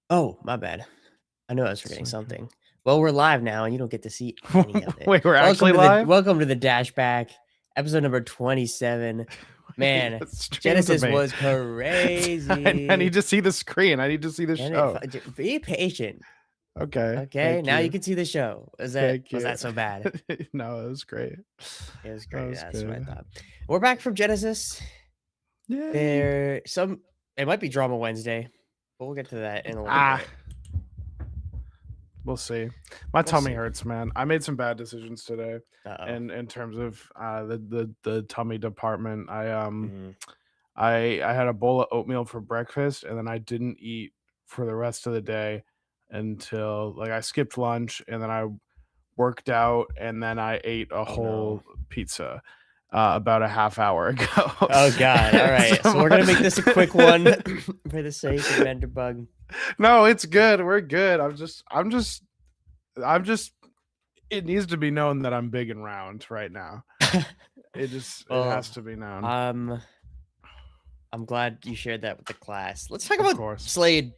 Oh, my bad. I know I was It's forgetting okay. something. Well, we're live now, and you don't get to see any of it. Wait, we're actually live? Welcome to the Dashback, episode number 27. Wait, Man, stream to Genesis me. was I need crazy. to see the screen. I need to see the And it show. be patient. Okay, Okay, thank now you you. can see the show. Thank Was you. that so bad? No, it was great. It was That great. was That's what I good. thought. We're back from Genesis. Yay. There some it might be Drama Wednesday, but we'll get to that in a little Ah, bit. we'll see. My We'll tummy see. hurts, man. I made some bad decisions today, Uh-oh. and in terms of the tummy department. Mhm. I had a bowl of oatmeal for breakfast, and then I didn't eat for the rest of the day until like I skipped lunch, and then I worked out, and then I ate a Oh whole no. pizza about a half hour ago. Oh god. All right. So we're gonna make this a quick one for the sake of Enderbug. No, it's good. We're good. I'm just. It needs to be known that I'm big and round right now. It Well, has to be known. I'm glad you shared that with the class. Let's talk Of about course. Slade.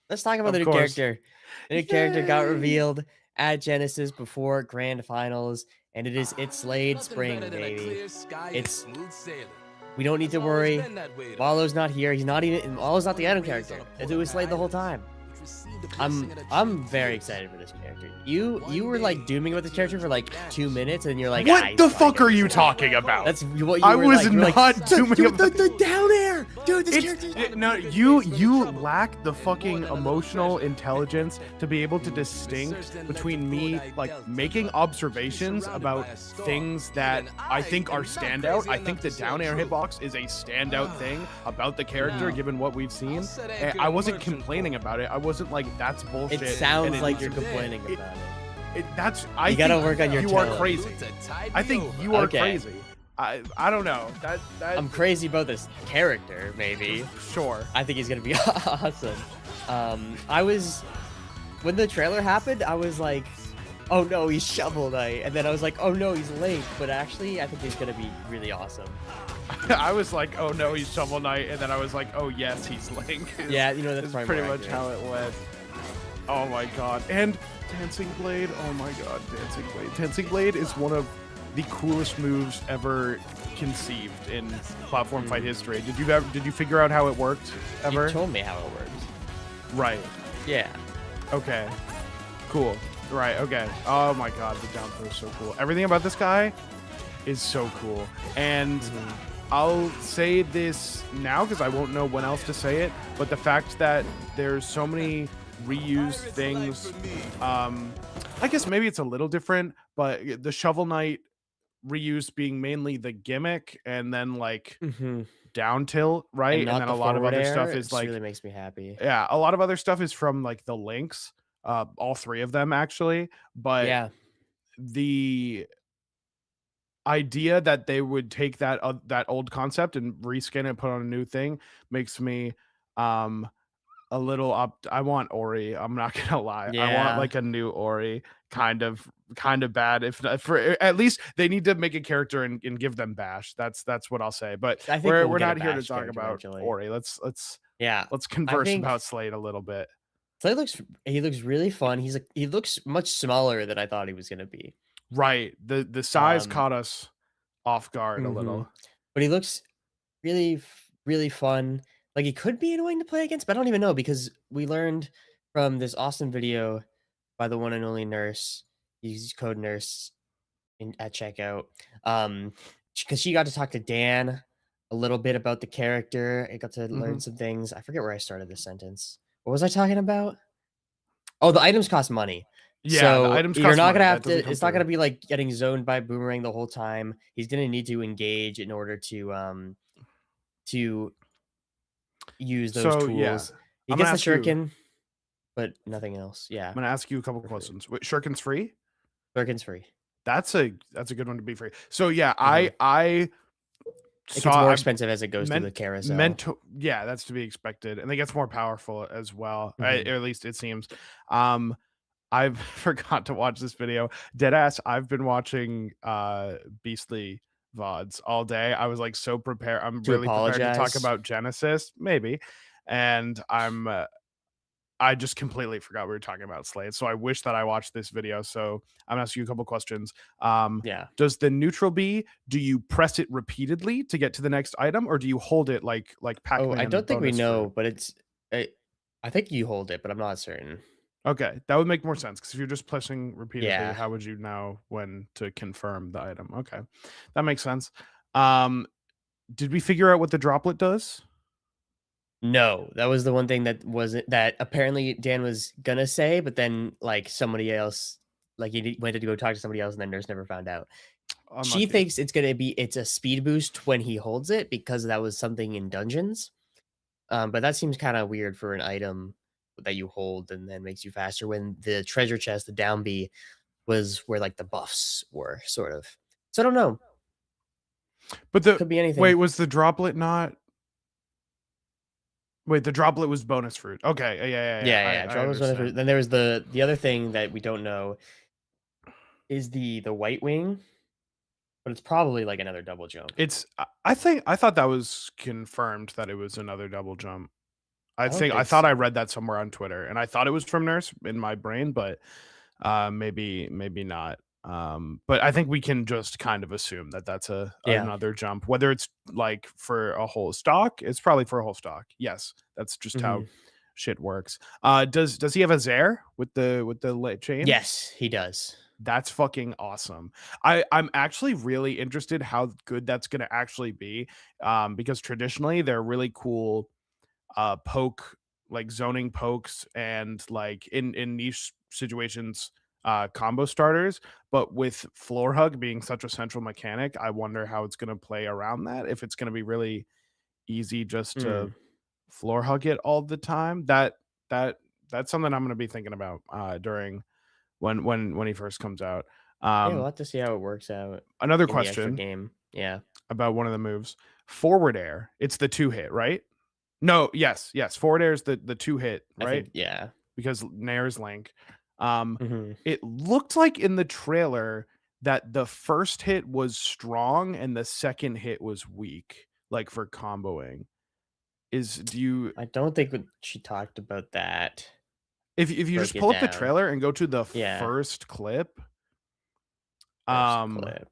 Let's talk about Of the new course. character. The new character got revealed at Genesis before Grand Finals, and it's Slade Spring, baby. It's we don't need to worry. Wallo's not here. He's not even Wallo's not the item character. It was Slade the whole time. I'm very excited for this character. You were like dooming about this character for like 2 minutes, and you're like, What the fuck are you talking about? That's what you I were was like. You were not like, dooming dude, about the down air, dude. This character. No, you lack the fucking emotional intelligence to be able to distinct between me like making observations about things that I think are standout. I think the down air hitbox is a standout thing about the character given what we've seen. And I wasn't complaining about it. I wasn't like that's bullshit. It sounds and like you're complaining about it. You gotta work on your You tone. are crazy. I think you are Okay. crazy. I don't know. That I'm crazy about this character, maybe. sure. I think he's gonna be awesome. I was when the trailer happened, I was like, oh no, he's Shovel Knight, and then I was like, oh no, he's Link. But actually, I think he's gonna be really awesome. I was like, oh no, he's Shovel Knight, and then I was like, oh yes, he's Link. Yeah, you know that's That's probably pretty more much accurate. how it went. Oh my god. And Dancing Blade, oh my god, Dancing Blade. Dancing Blade is one of the coolest moves ever conceived in platform fight history. Did you figure out how it worked ever? You told me how it works. Right. Yeah. Okay. Cool. Right, okay. Oh my god, the down throw is so cool. Everything about this guy is so cool. And I'll say this now because I won't know when else to say it, but the fact that there's so many reused things, I guess maybe it's a little different, but the Shovel Knight reuse being mainly the gimmick and then like down tilt, right? And then a lot of other stuff is like really makes me happy. yeah, a lot of other stuff is from like the links, all three of them actually, but Yeah. the idea that they would take that old concept and reskin it and put on a new thing makes me a little up. I want Ori. I'm not gonna lie. I want Yeah. like a new Ori, kind of bad. If not, for at least they need to make a character and give them Bash. That's what I'll say. But I think we're we'll get a not here to Bash talk character about eventually. Ori. Let's Yeah. converse think- about Slade a little bit. Slade looks really fun. He looks much smaller than I thought he was gonna be. Right. The size Um, caught us off guard a little. But he looks really fun. Like he could be annoying to play against, but I don't even know because we learned from this awesome video by the one and only Nurse. Use code Nurse at checkout. Because she got to talk to Dan a little bit about the character. I got to learn some things. I forget where I started this sentence. What was I talking about? Oh, the items cost money. Yeah, So the items you're cost not money. gonna That have doesn't to. come It's not through. gonna be like getting zoned by Boomerang the whole time. He's gonna need to engage in order to use those So, tools. yeah. He I'm gets gonna the ask you- shuriken, but nothing else. Yeah, I'm gonna ask you a couple questions. Wait, Shuriken's free? shuriken's free. That's a good one to be free. So yeah, I It gets more expensive as it goes through the carousel. Yeah, that's to be expected, and it gets more powerful as well. Or at least it seems. I've forgot to watch this video. Deadass, I've been watching Beastly VODs all day. I was like so prepared. I'm really prepared to talk apologize? about Genesis, maybe. And I'm I just completely forgot we were talking about Slade. So I wish that I watched this video. So I'm gonna ask you a couple questions. Yeah. Does the neutral B, do you press it repeatedly to get to the next item, or do you hold it like Oh, I Pac-Man don't think we bonus fruit? know, but I, I think you hold it, but I'm not certain. Okay, that would make more sense because if you're just pressing repeatedly, Yeah. how would you know when to confirm the item? Okay, that makes sense. Um, did we figure out what the droplet does? No, that was the one thing that wasn't that apparently Dan was gonna say, but then like somebody else, like went to go talk to somebody else, and then Nurse never found out. She Unlucky. thinks it's a speed boost when he holds it because that was something in dungeons. But that seems kind of weird for an item that you hold and then makes you faster when the treasure chest, the down B, was where like the buffs were sort of. So I don't know. But the Could be wait, anything. was the droplet not? Wait, the droplet was bonus fruit. Okay, yeah. Yeah, yeah. I Draw was one of understand. then there was the other thing that we don't know is the white wing, but it's probably like another double jump. It's I thought that was confirmed that it was another double jump. I don't I think thought so. I read that somewhere on Twitter, and I thought it was from Nurse in my brain, but maybe not. But I think we can just kind of assume that that's a Yeah. another jump, whether it's like for a whole stock. It's probably for a whole stock. Yes, that's just how Mhm. shit works. Does he have a Zaire with the chain? Yes, he does. That's fucking awesome. I'm actually really interested how good that's gonna actually be, because traditionally they're really cool poke, like zoning pokes and like in niche situations combo starters, but with floor hug being such a central mechanic, I wonder how it's going to play around that, if it's going to be really easy just to Mm. floor hug it all the time. That that's something I'm going to be thinking about during when he first comes out. Yeah, we'll um have to see how it works out Another in the extra question game. Yeah, about one of the moves, forward air, it's the two hit, right? No, yes. Forward air is the two hit, I right? think yeah. Because Nair's Link. Um, Mhm. it looked like in the trailer that the first hit was strong and the second hit was weak, like for comboing. Is do you I don't think she talked about that. if you Broke just it pull up the down. trailer and go to the Yeah, first clip, first um, clip.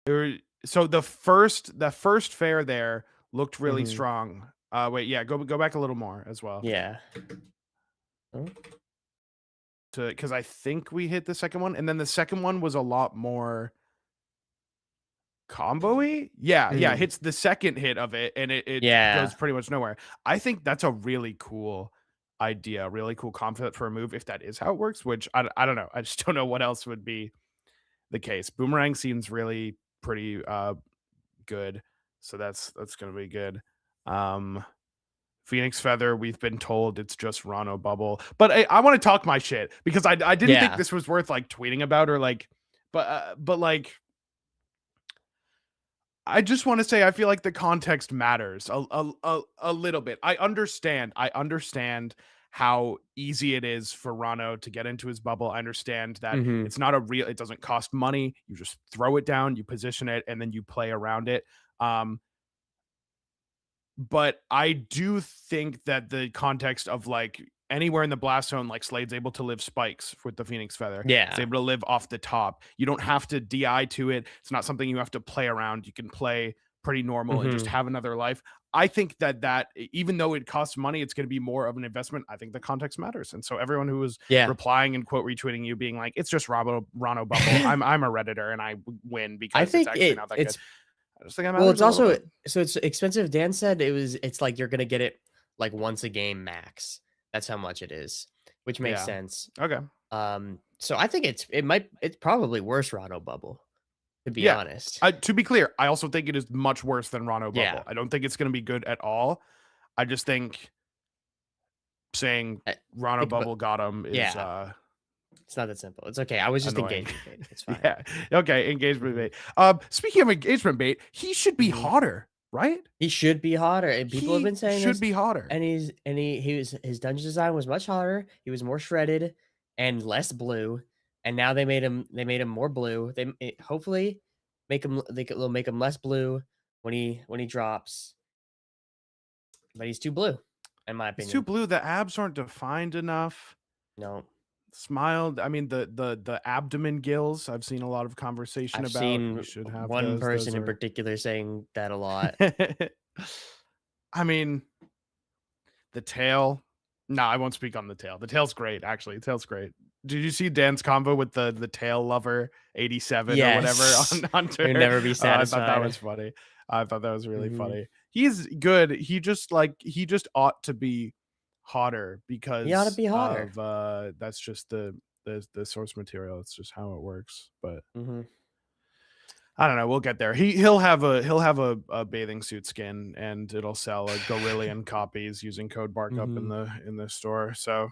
there, so the first fair there looked really Mhm. strong. Wait, yeah, go back a little more as well. Yeah. Oh, To because I think we hit the second one, and then the second one was a lot more combo-y. Yeah, mhm. hits the second hit of it, and it Yeah. goes pretty much nowhere. I think that's a really cool idea, really cool concept for a move if that is how it works, which I don't know. I just don't know what else would be the case. Boomerang seems really pretty, good, so that's gonna be good. Um, Phoenix Feather, we've been told it's just Rano Bubble, but I wanna talk my shit because I didn't think Yeah. this was worth, like, tweeting about or, like but, like, I just wanna say I feel like the context matters a little bit. I understand how easy it is for Rano to get into his bubble. I understand that Mhm. it's not a real it doesn't cost money. You just throw it down, you position it, and then you play around it. Um, but I do think that the context of, like, anywhere in the blast zone, like, Slade's able to live spikes with the Phoenix Feather. It's Yeah. able to live off the top. You don't have to DI to it. It's not something you have to play around. You can play pretty normal and just Mhm. have another life. I think that even though it costs money, it's gonna be more of an investment. I think the context matters, and so everyone who was Yeah. replying and quote retweeting you being like, "It's just Rano Bubble," I'm a Redditor, and I win I because it's think actually not that good. it's I just think it well, it's matters a little also bit. so it's expensive. Dan said it's like you're gonna get it like once a game max. That's how much it is, which makes Yeah. sense. Okay. So I think it's probably worse Rado Bubble, to be Yeah. honest. To be clear, I also think it is much worse than Rano Yeah. Bubble. I don't think it's going to be good at all. I just think saying I Rano think about Bubble got him is yeah, it's not that simple. It's okay. I was just annoying. engagement baiting. It's fine. Yeah. Okay. Engagement Mhm. bait. Speaking of engagement bait, he should be Mhm. hotter, right? He should be hotter, and people have He been saying should this, be hotter. and he was his dungeon design was much hotter. He was more shredded and less blue, and now they made him more blue. Hopefully they'll make him less blue when he drops. but he's too blue, in my He's too opinion. blue. The abs aren't defined enough. No, Smiled. I mean, the abdomen gills. I've seen a lot of conversation I've about. seen You should have one those. person Those in are. particular saying that a lot. I mean, the tail. No, I won't speak on the tail. The tail's great, actually. The tail's great. Did you see Dan's combo with the tail lover 87 or whatever Yes, on he'll Twitter? never be I thought that satisfied. was funny. I thought that was really Hmm. funny. He's good. He just ought to be hotter He ought to because be hotter. of that's just the source material. It's just how it works. But Hmm. I don't know. We'll get there. He'll have a bathing suit skin, and it'll sell a gorillion copies using code markup Hmm. in the store. So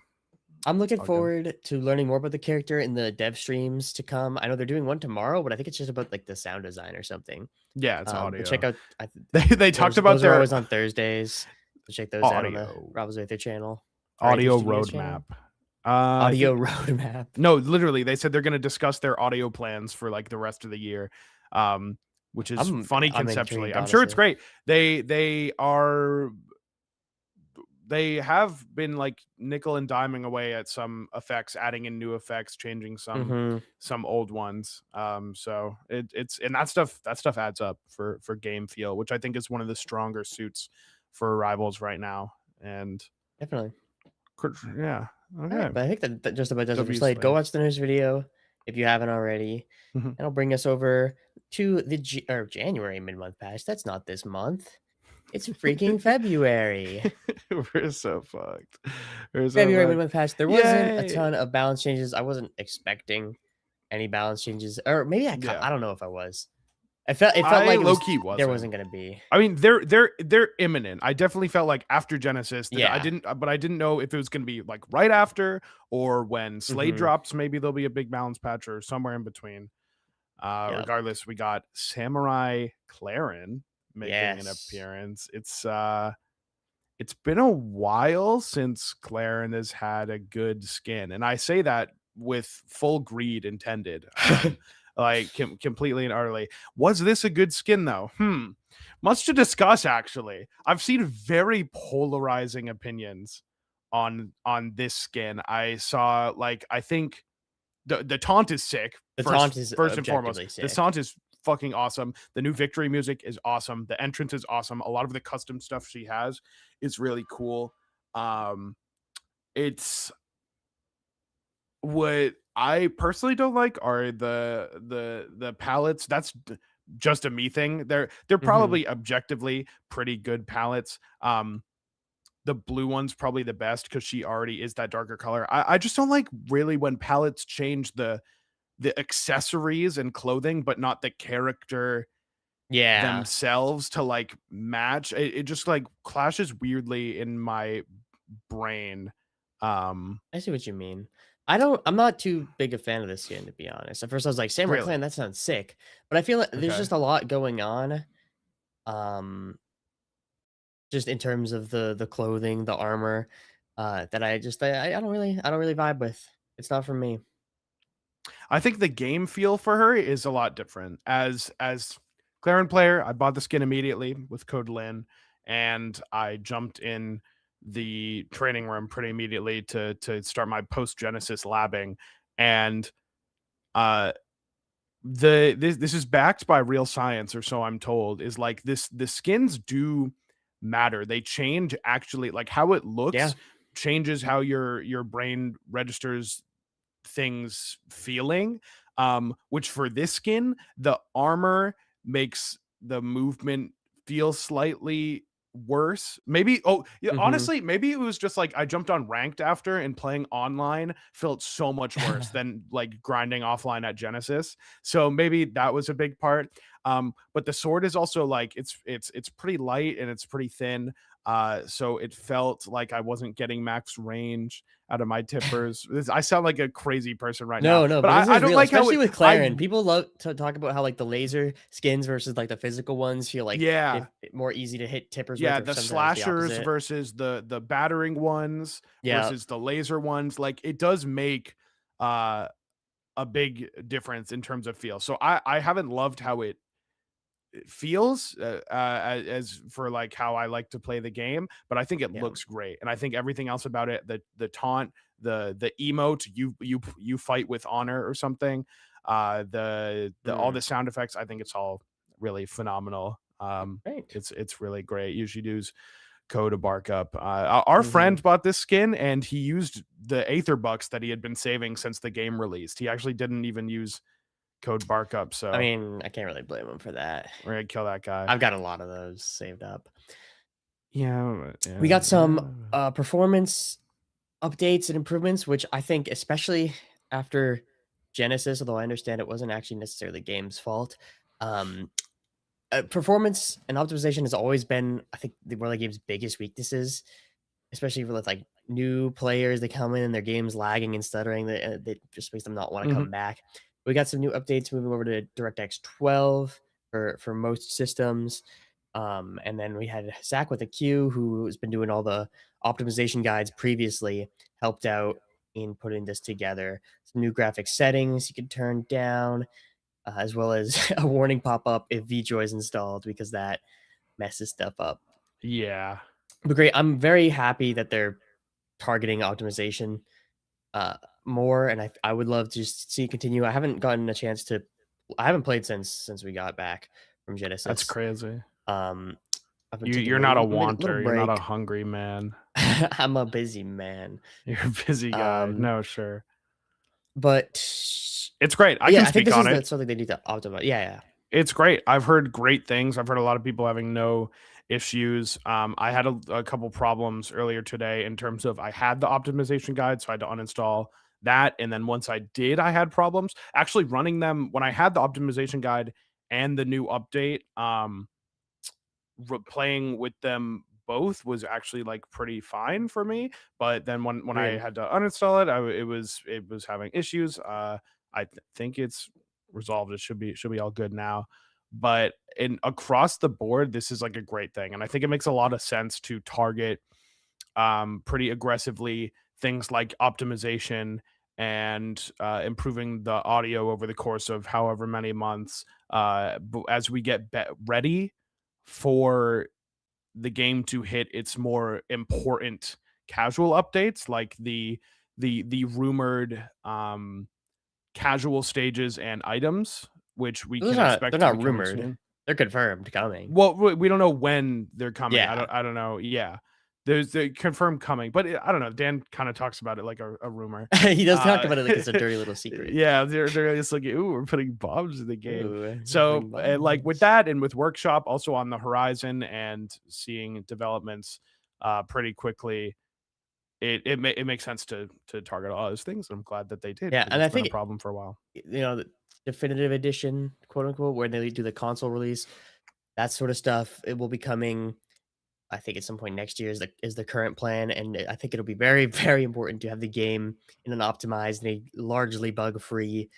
I'm it's looking all good. forward to learning more about the character in the dev streams to come. I know they're doing one tomorrow, but I think it's just about like the sound design or something. Yeah, it's But check audio. out They talked about those are their always on Thursdays. So check those out on the audio Bravo's Aether channel or Aether audio Studios roadmap. channel. I Audio think roadmap. no, literally, they said they're going to discuss their audio plans for like the rest of the year, which is funny I'm conceptually. intrigued, I'm sure it's honestly. great. They have been like nickel and diming away at some effects, adding in new effects, changing Hmm. some old ones. So it's and that stuff adds up for game feel, which I think is one of the stronger suits for Rivals right now. And Definitely. yeah, All right, okay. but I think that just about does it for W Slade. Go Slade. watch the news video if you haven't already. Mhm. That'll bring us over to the January mid-month patch. That's not this month. It's freaking February. We're so fucked. We're so February fucked. mid-month patch. There wasn't a Yay! ton of balance changes. I wasn't expecting any balance changes, or maybe Yeah. I don't know if I was. It felt I like it low was key there wasn't. wasn't gonna be. I mean, they're imminent. I definitely felt like after Genesis that Yeah. but I didn't know if it was going to be like right after or when Slade Hmm. drops. Maybe there'll be a big balance patch or somewhere in between. Yep. Regardless, we got Samurai Clarin making an Yes. appearance. It's been a while since Clarin has had a good skin, and I say that with full greed intended. Like completely and utterly. Was this a good skin though? Much to discuss. Actually, I've seen very polarizing opinions on this skin. I saw like I think the taunt is sick. The taunt is First and foremost, objectively the sick. taunt is fucking awesome. The new victory music is awesome. The entrance is awesome. A lot of the custom stuff she has is really cool. It's what I personally don't like are the palettes. That's just a me thing. They're Hmm. probably objectively pretty good palettes. The blue one's probably the best because she already is that darker color. I just don't like really when palettes change the accessories and clothing, but not the character Yeah. themselves to like match. It just like clashes weirdly in my brain. Um, I see what you mean. I'm not too big a fan of this skin, to be honest. At first I was like, Samurai really. Clan, that sounds sick. But I feel like there's Okay. just a lot going on. Um, just in terms of the clothing, the armor, that I don't really vibe with. It's not for me. I think the game feel for her is a lot different. As Claren player, I bought the skin immediately with code Lin, and I jumped in the training room pretty immediately to start my post Genesis labbing. And uh this is backed by real science, or so I'm told, is like this the skins do matter. They change actually like how it Yeah. looks changes how your brain registers things feeling, which for this skin the armor makes the movement feel slightly worse. Maybe oh yeah, Mhm. honestly maybe it was just like I jumped on ranked after, and playing online felt so much worse than like grinding offline at Genesis, so maybe that was a big part. But the sword is also like it's pretty light and it's pretty thin, so it felt like I wasn't getting max range out of my tippers. I sound like a crazy person right now, No, no, but but this I is don't real, like how especially it. with Claren. People love to talk about how, like, the laser skins versus, like, the physical ones feel like Yeah, if more easy to hit tippers with yeah, or the sometimes the slashers opposite. versus the battering ones Yeah. versus the laser ones. Like it does make uh a big difference in terms of feel. So I haven't loved how it feels as for like how I like to play the game, but I think it Yeah. looks great, and I think everything else about it, the taunt, the emote, you fight with honor or something, the all Mm, the sound effects, I think it's all really phenomenal. right. It's really great. Usually do's code to bark up. Our Hmm. friend bought this skin and he used the Aether bucks that he had been saving since the game released. He actually didn't even use code bark up, I so mean, I can't really blame him for that. we're gonna kill that guy. I've got a lot of those saved up. Yeah, We yeah, got some yeah. performance updates and improvements, which I think, especially after Genesis, although I understand it wasn't actually necessarily the game's fault. Um, Performance and optimization has always been, I think, one of the game's biggest weaknesses, especially with like new players. They come in and their game's lagging and stuttering. That just makes them not want to Mhm. come back. We got some new updates moving over to DirectX 12 for most systems. And then we had Zach with a Q, who has been doing all the optimization guides previously, helped out in putting this together. Some new graphic settings you can turn down, as well as a warning pop up if VJoy is installed because that messes stuff up. Yeah. But great, I'm very happy that they're targeting optimization uh, more, and I would love to see it continue. I haven't gotten a chance to. I haven't played since we got back from That's Genesis. crazy. Um, I've been taking You're a not a little wanter, you're not a break. hungry man. I'm a busy man. You're a busy guy. Um, No, sure. but It's great. I can yeah, I think speak this on is it. something they need to optimize. Yeah, yeah. It's great. I've heard great things. I've heard a lot of people having no issues. I had a couple problems earlier today in terms of I had the optimization guide, so I had to uninstall that. And then once I did, I had problems actually running them when I had the optimization guide and the new update. Playing with them both was actually like pretty fine for me. But then when I Agreed. had to uninstall it, it was having issues. Think it's resolved. It should be all good now. But in across the board, this is like a great thing, and I think it makes a lot of sense to target pretty aggressively things like optimization and improving the audio over the course of however many months as we get ready for the game to hit its more important casual updates like the rumored casual stages and items which we Those can are not, expect they're to be not coming rumored. soon. They're confirmed coming. Well, we don't know when they're coming. Yeah. I don't know. Yeah. There's the confirmed coming, but I don't know. Dan kind of talks about it like a rumor. He does talk Uh, about it like it's a dirty little secret. yeah, they're just like, ooh, we're putting bombs in the game. Ooh, So, putting like with bombs. that, and with Workshop also on the horizon, and seeing developments pretty quickly, it makes sense to target all those things. And I'm glad that they did Yeah, because and it's I been a think, problem for a while. the definitive edition, quote unquote, where they do the console release, that sort of stuff, it will be coming, I think, at some point next year is the current plan, and I think it'll be very, very important to have the game in an optimized and a largely bug-free,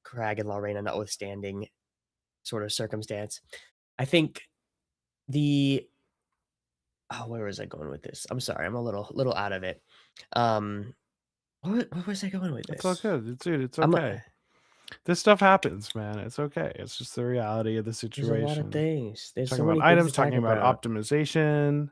Crag and Lorena notwithstanding sort of circumstance. I think the oh, where was I going with this? I'm sorry, I'm a little out of it. Um, where was I going with It's all this? good, dude. It's I'm okay. This stuff happens, man. It's okay. It's just the reality of the There's a lot of situation. things. There's Talking so about many things to items, talk talking about about. optimization,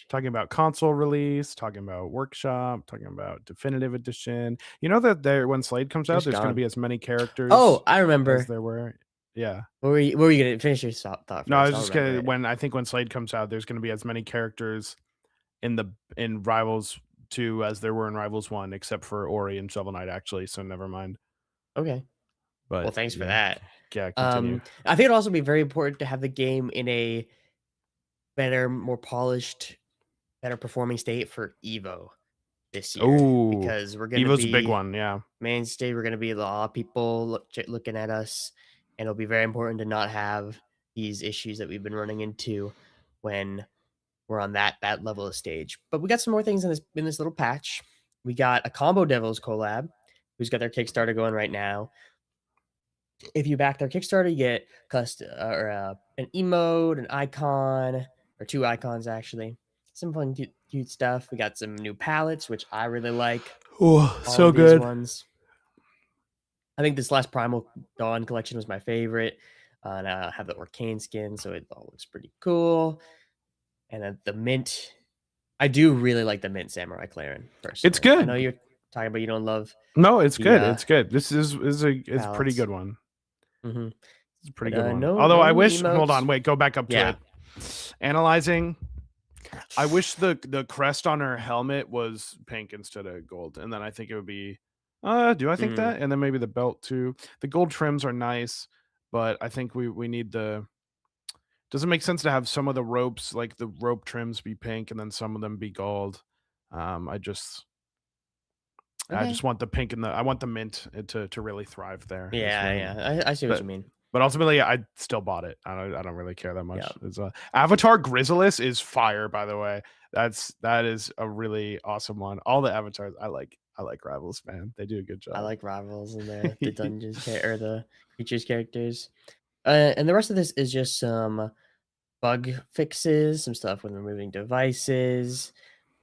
talking about console release, talking about workshop, talking about definitive edition. You know that there when Slade comes out, Just there's going to gone. be as many characters Oh, I as remember. there were. Yeah. What were you gonna finish your thought No, I first? was I'll just remember gonna it. when I think when Slade comes out, there's going to be as many characters in Rivals 2 as there were in Rivals 1, except for Ori and Shovel Knight actually. So never mind. Okay. Well, But thanks for yeah, that. yeah. Continue. I think it'd also be very important to have the game in a better, more polished, better performing state for Evo this year Oh, because we're gonna Evo's a big be one. Yeah. mainstay. We're gonna be a lot of people looking at us, and it'll be very important to not have these issues that we've been running into when we're on that level of stage. But we got some more things in this little patch. We got a Combo Devils collab, who's got their Kickstarter going right now. If you back their Kickstarter, you get an emote, an icon, or two icons actually. Some fun, cute stuff. We got some new palettes, which I really like. Oh, All so of these good. ones. I think this last Primal Dawn collection was my favorite. And I have the Arcane skin, so it all looks pretty cool. And then the mint, I do really like the mint Samurai Clarin It's personally. I know good. you're talking about you don't love No, it's the good. It's good. This is a pretty palettes. good one. Mhm. It's a pretty But, good one. no Although no I new wish, hold on, emotes. wait, go back up to Yeah. it. Analyzing. I wish the crest on her helmet was pink instead of gold, and then I think it would be. Do I think Mhm. that? And then maybe the belt too. The gold trims are nice, but I think we need the. Doesn't make sense to have some of the ropes, like the rope trims, be pink and then some of them be gold. I Okay. just want the pink and I want the mint to really thrive there. Is Yeah, what yeah. I see what but you mean. but ultimately, I still bought it. I don't really care that much. Yeah. It's Avatar Grizzlus is fire, by the way. That is a really awesome one. All the avatars I like. I like Rivals, man. They do a good I job. like Rivals in the dungeons or the creatures characters. And the rest of this is just some bug fixes, some stuff with removing devices,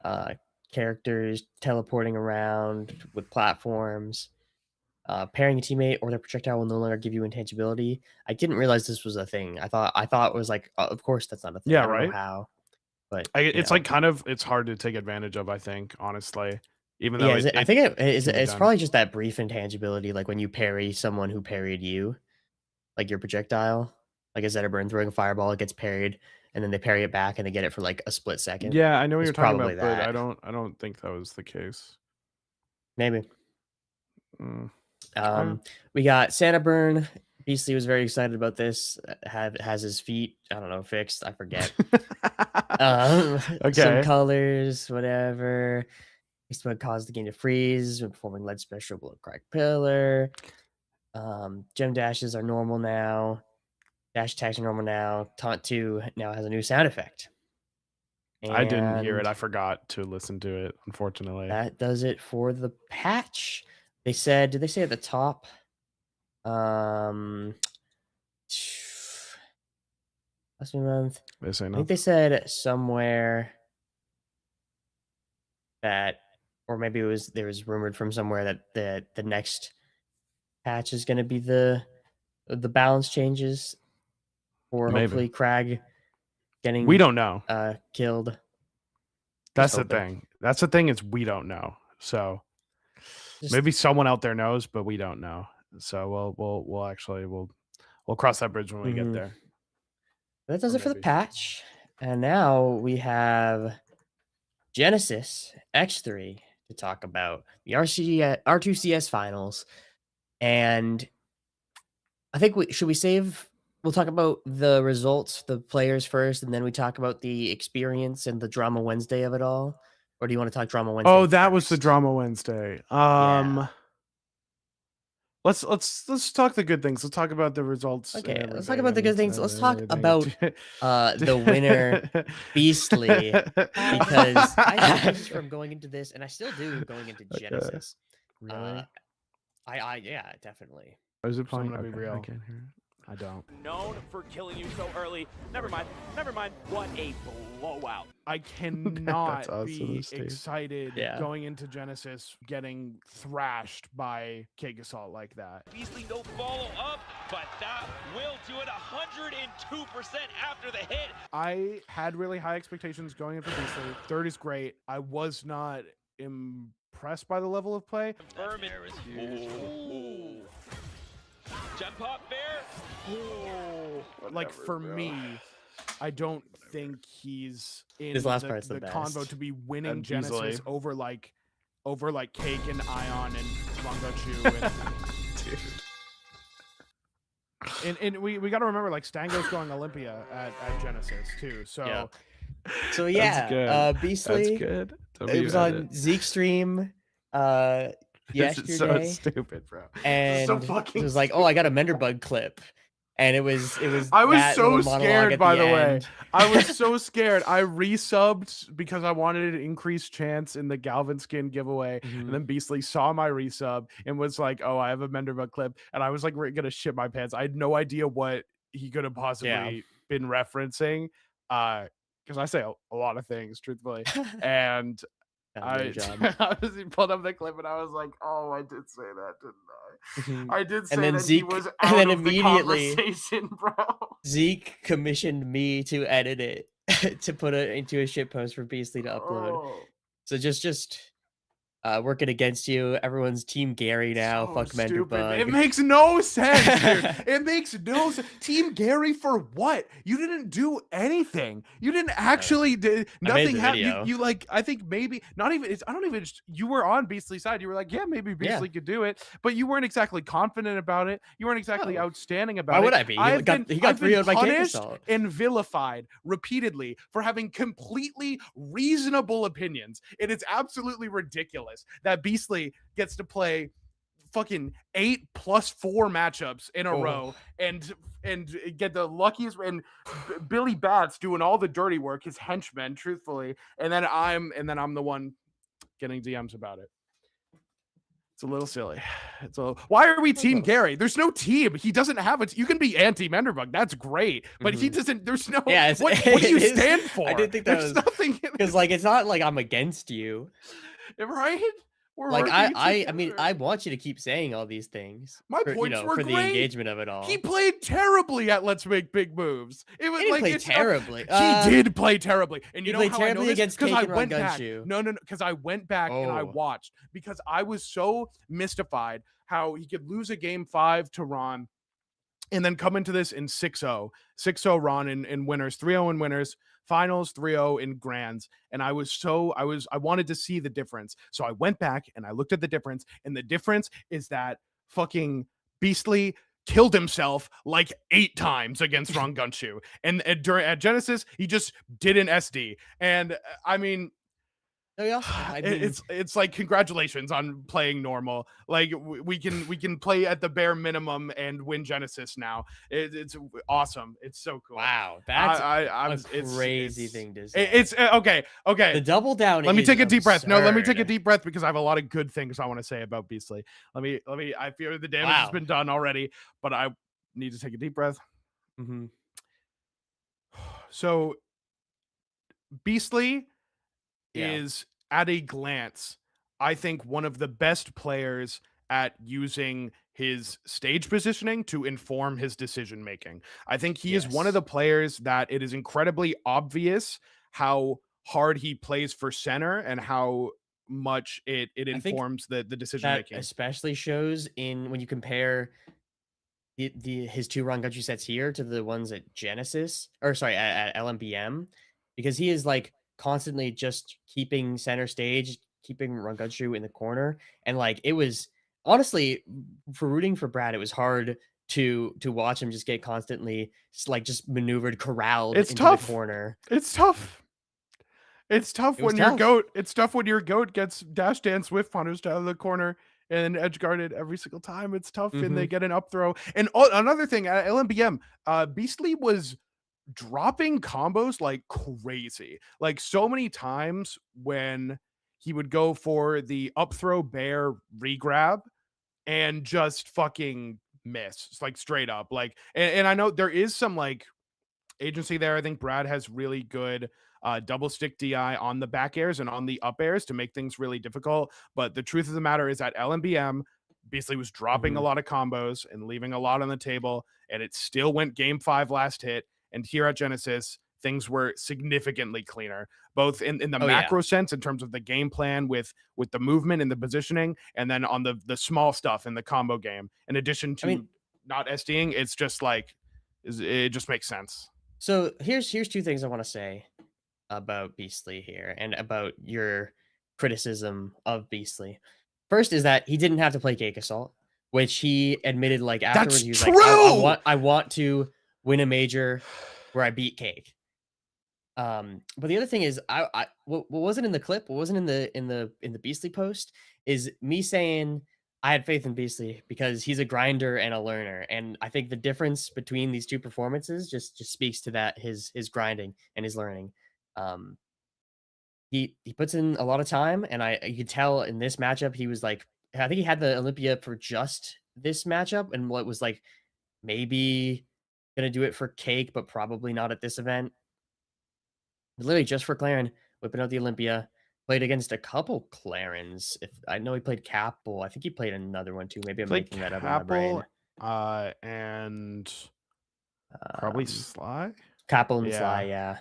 uh, characters teleporting around with platforms. Pairing a teammate or their projectile will no longer give you intangibility. I didn't realize this was a thing. I thought it was like, of course that's not a thing. Yeah, I don't know right. how, but It's like kind of it's hard to take advantage of. I think honestly, even though yeah, is it, I it think can be it's done. probably just that brief intangibility, like when you parry someone who parried you, like your projectile, like a Zetaburn throwing a fireball, it gets parried, and then they parry it back and they get it for like a split second. Yeah, I know what It's you're talking probably about, but that. I don't think that was the case. Maybe. Mm. Um, we got Santa Burn. Beastly was very excited about this. Has his feet, I don't know, fixed. I forget. Some Okay. colors, whatever. Beast Mode caused the game to freeze when performing lead special below crack pillar. Gem dashes are normal now. Dash attacks are normal now. Taunt 2 now has a new sound effect. I didn't hear it. And I forgot to listen to it, unfortunately. that does it for the patch. They said, did they say at the top? Um last month. They say I no. think they said somewhere that, or maybe there was rumored from somewhere that the next patch is going to be the balance changes for Maybe. hopefully Crag getting We don't know. killed. That's Just the hoping. thing. That's the thing is we don't know. So Just, maybe someone out there knows, but we don't know. So we'll cross that bridge when we get mhm. there. That does Or it for the maybe. patch. And now we have Genesis X3 to talk about the R2CS finals. And I think we save, we'll talk about the results, the players first, and then we talk about the experience and the drama Wednesday of it all? Or do you wanna talk drama Wednesday Oh, that was the first? drama Wednesday. Yeah. Let's talk the good things. Let's talk about the results and Okay, let's talk everything about the good and things. Let's talk everything. about, the winner, Beastly, because I had questions from going into this, and I still do going into Okay. Genesis. Really? Yeah, definitely. Is it playing? I'm gonna be Okay, real. I can't hear it. I don't. Known for killing you so early. Never mind. Never mind. What a blowout. I cannot awesome, be Steve. excited Yeah. going into Genesis getting thrashed by Cake Assault like that. Beastly no follow up, but that will do it 102% after the hit. I had really high expectations going in for Beastly. Third is great. I was not impressed by the level of play. Confirm it. Ooh. Gem pop fair. Like for me, I don't think he's in His last part's the convo best. to be winning And Genesis Beastly. over Cake and Ion and Rangachu and and we got to remember like Stango's going Olympia at Genesis too. So Yeah. So That's yeah, good. Beastly, That's good. it was on Zeke stream, This is so yesterday, stupid, bro. and so it fucking was like, "Oh, I got a Menderbug clip," and it was I was that so little monologue scared, at by the way. end. I was so scared. I resubbed because I wanted an increased chance in the Galvin skin giveaway. Mhm. And then Beastly saw my resub and was like, "Oh, I have a Menderbug clip." And I was like, gonna shit my pants. I had no idea what he could have possibly been referencing. Because I say a lot of things, truthfully. And Good job. I was he pulled up the clip and I was like, oh, I did say that, didn't Mhm. I? I did say And then that he Zeke, was and out then of the immediately conversation, bro. Zeke commissioned me to edit it to put it into a shit post for Beastly to upload. Oh, So just working against you. Everyone's Team Gary now. so Fuck stupid. It Menderbug. makes no sense, dude. It makes no sense. Team Gary for what? You didn't do anything. You didn't actually do I made nothing the happened. video. You like I think maybe not even it's I don't even just you were on Beastly's side. You were like, yeah, maybe Beastly could do it, but you weren't exactly confident about it. You weren't exactly No. outstanding about Why it. would I be? He I've got been 3-0'd by Cake punished Assault. and vilified repeatedly for having completely reasonable opinions. It is absolutely ridiculous that Beastly gets to play fucking 8+4 matchups in a row and get the luckiest and Billy Bats doing all the dirty work, his henchmen, truthfully, and then I'm the one getting DMs about it. It's a little silly. It's a why are we Team Gary? There's no team. He doesn't have it. You can be anti Menderbug. That's great, but he doesn't. There's no. Yeah, what do you stand for? I didn't think that There's was nothing because like it's not like I'm against you. right. We're Like working I mean together. I want you to keep saying all these things. My For, points were for the great. engagement of it all. He played terribly at Let's Make Big Moves. It was He didn't like play it's terribly. he did play terribly, and he you know played how I know terribly this against because Cake I and went back. Rangunshu. No, because I went back and I Oh. watched because I was so mystified how he could lose a game 5 to Ron, and then come into this in 6-0, 6-0 Ron in winners, 3-0 in winners. Finals 3-0 in grands, and I wanted to see the difference, so I went back and I looked at the difference, and the difference is that fucking Beastly killed himself like 8 times against Rangunshu, and at Genesis he just did an SD, and I mean. It's like congratulations on playing normal. Like we can play at the bare minimum and win Genesis now. It's awesome. It's so cool. Wow, that's a crazy thing to say. It's okay. The double down. Let me is take a deep breath. No, let me take a absurd. deep breath because I have a lot of good things I want to say about Beastly. Let me. I feel the damage has Wow. been done already, but I need to take a deep breath. Mhm. So, Beastly Yeah. is at a glance, I think, one of the best players at using his stage positioning to inform his decision making. I think he is one of Yes. the players that it is incredibly obvious how hard he plays for center and how much it think informs the decision That making. especially shows in when you compare his 2 Rangunshu sets here to the ones at Genesis, or sorry, at LMBM, because he is like constantly just keeping center stage, keeping Rangunshu in the corner, and like it was honestly for rooting for Brad, it was hard to watch him just get constantly just maneuvered, corralled It's into tough. the corner. It's tough. It's tough It was when your tough. goat. It's tough when your goat gets dash dance Swift punished out of the corner and edge guarded every single time. It's tough, and they get an up throw. And another thing at LMBM, Beastly was dropping combos like crazy. Like so many times when he would go for the up throw bear regrab and just fucking miss, it's like straight up. Like, and I know there is some like agency there. I think Brad has really good double stick DI on the back airs and on the up airs to make things really difficult. But the truth of the matter is at LMBM, Beastly was dropping a lot of combos and leaving a lot on the table, and it still went game 5 last hit. And here at Genesis, things were significantly cleaner, both in the macro sense in terms of the game plan with the movement and the positioning, and then on the small stuff in the combo game. In addition to not SDing, it's just like it just makes sense. So here's 2 things I want to say about Beastly here and about your criticism of Beastly. First is that he didn't have to play Cake Assault, which he admitted like afterwards. He was true! like, I want to win a major where I beat Cake. But the other thing is, what wasn't in the clip, what wasn't in the Beastly post is me saying I had faith in Beastly because he's a grinder and a learner, and I think the difference between these 2 performances just speaks to that his grinding and his learning. He puts in a lot of time, and you could tell in this matchup he was like, I think he had the Olympia for just this matchup, and what was like maybe gonna do it for Cake, but probably not at this event. Literally just for Claren, whipping out the Olympia, played against a couple Clarens. If I know he played Capel. I think he played another one too. Maybe I'm Played making that up in my brain. Capel, and probably Um, Sly. Capel and Yeah. Sly, yeah.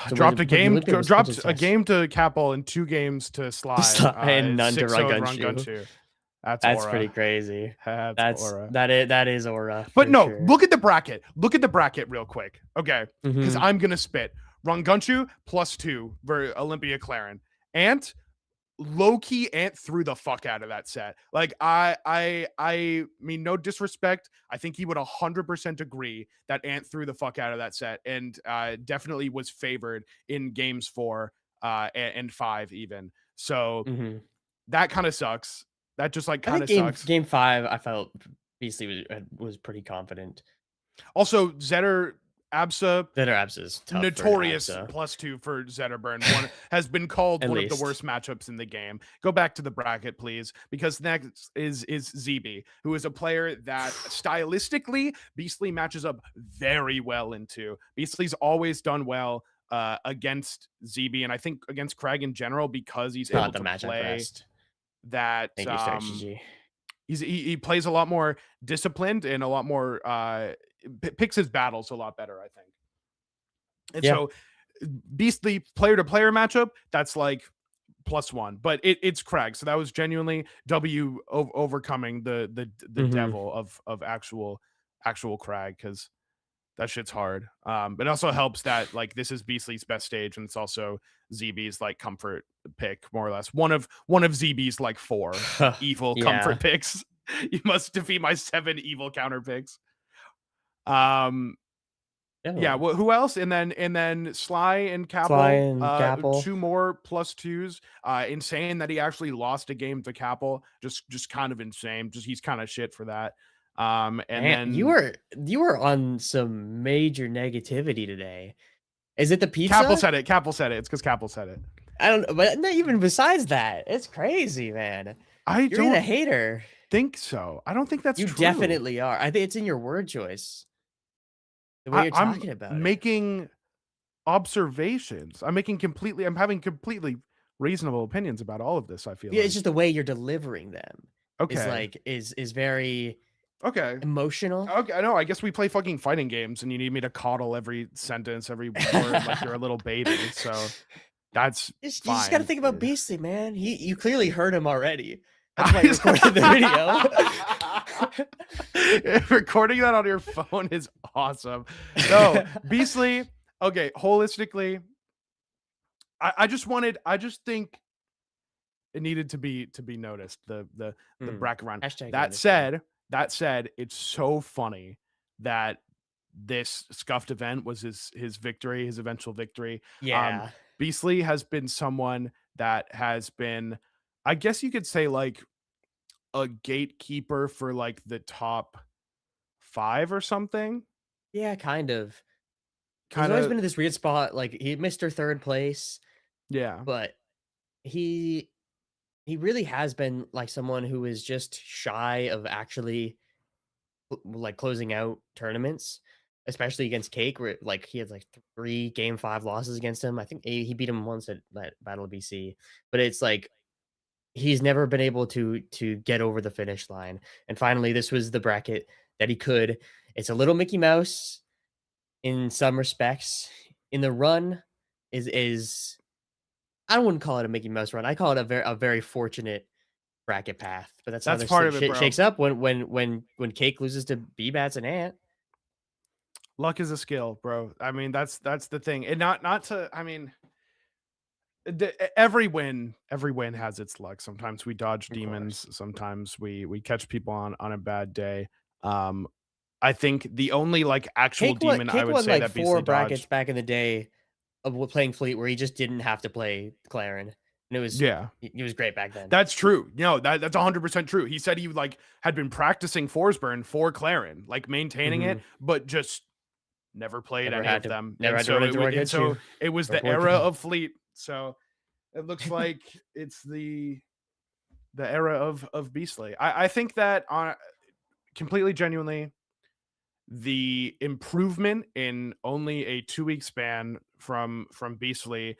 So dropped a would the game. Olympian was Dropped such a game to Capel and 2 games to Sly. Sly and none to 6-0 Rangunshu. That's That's aura. pretty crazy. That's aura. That is aura. But for no, sure. look at the bracket. Look at the bracket real quick. Okay. Because Mhm. I'm gonna spit. Rangunchu +2 for Olympia Claren. Ant, low-key Ant threw the fuck out of that set. Like I mean, no disrespect. I think he would 100% agree that Ant threw the fuck out of that set and definitely was favored in games 4 and 5 even. So Mhm. that kind of sucks. That just like I kind think of sucks. game 5, I felt Beastly was pretty confident. Also, Zetter Absa, Zetter Abs is tough. notorious for Absa, +2 for Zetterburn. One has been called At one of the least. worst matchups in the game. Go back to the bracket, please, because next is ZB, who is a player that stylistically Beastly matches up very well into. Beastly's always done well against ZB, and I think against Craig in general because he's It's not able the to match I play pressed. that. Thank you, strategy. He plays a lot more disciplined and a lot more picks his battles a lot better, I think. And Yeah. so Beastly player to player matchup, that's like +1, but it's Craig. So that was genuinely W overcoming the Mhm. devil of actual Craig, because that shit's hard. But it also helps that like this is Beastly's best stage, and it's also ZB's like comfort pick, more or less. One of ZB's like 4 evil Yeah. comfort picks. You must defeat my 7 evil counter picks. Yeah, well, who else? And then Sly and Capel, Sly and Capel. 2 more +2s. Insane that he actually lost a game to Capel. Just kind of insane. Just he's kind of shit for that. And Man, then you were on some major negativity today. Is it the pizza? Capel said it. Capel said it. It's because Capel said it. I don't know, but not even besides that. It's crazy, man. You're don't a hater. think so. I don't think that's You true. definitely are. I think it's in your word choice. The way you're talking about I'm it. making observations. I'm having completely reasonable opinions about all of this, I feel Yeah, like. it's just the way you're delivering them. Okay. Is like is very Okay. emotional. Okay, no, I guess we play fucking fighting games and you need me to coddle every sentence, every word like you're a little baby. So that's You just fine. gotta think about Beastly, man. You clearly heard him already. That's why you recorded the video. Recording that on your phone is awesome. No, Beastly. Okay, holistically, I just think it needed to be noticed. The bracket round. Hashtag That understand. said, it's so funny that this scuffed event was his victory, his eventual victory. Yeah. Beastly has been someone that has been, I guess you could say, like a gatekeeper for like the top 5 or something. Yeah, kind of. He's Kind always of. been in this weird spot. Like he Mr. Third place, Yeah. but he really has been like someone who is just shy of actually like closing out tournaments, especially against Cake, where like he had like 3 game 5 losses against him. I think he beat him once at Battle of BC, but it's like he's never been able to get over the finish line. And finally, this was the bracket that he could. It's a little Mickey Mouse in some respects. In the run is I wouldn't call it a Mickey Mouse run. I call it a very fortunate bracket path. But that's how part of it, bro. shakes up when Cake loses to B-Bats and Ant. Luck is a skill, bro. I mean, that's the thing. And not to, I mean, every win has its luck. Sometimes we dodge demons, sometimes we catch people on a bad day. I think the only like actual demon I would say like that 4 brackets dodged. back in the day of playing Fleet where he just didn't have to play Claren. And it was it was great back then. That's true. No, that's 100% true. He said he like had been practicing Forsburn for Claren, like maintaining it, but just never played any of them. Never had to run into Rangunchu. So it was the era of Fleet. So it looks like it's the era of Beastly. I think that on completely genuinely, the improvement in only a 2-week span from Beastly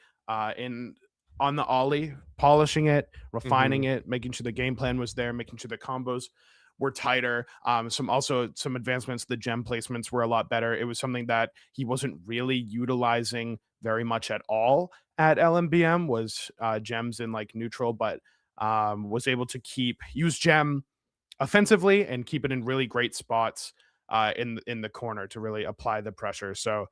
in on the ollie, polishing it, refining Mhm. it, making sure the game plan was there, making sure the combos were tighter. Some advancements. The gem placements were a lot better. It was something that he wasn't really utilizing very much at all at LMBM, was gems in like neutral, but was able to use gem offensively and keep it in really great spots in the corner to really apply the pressure. So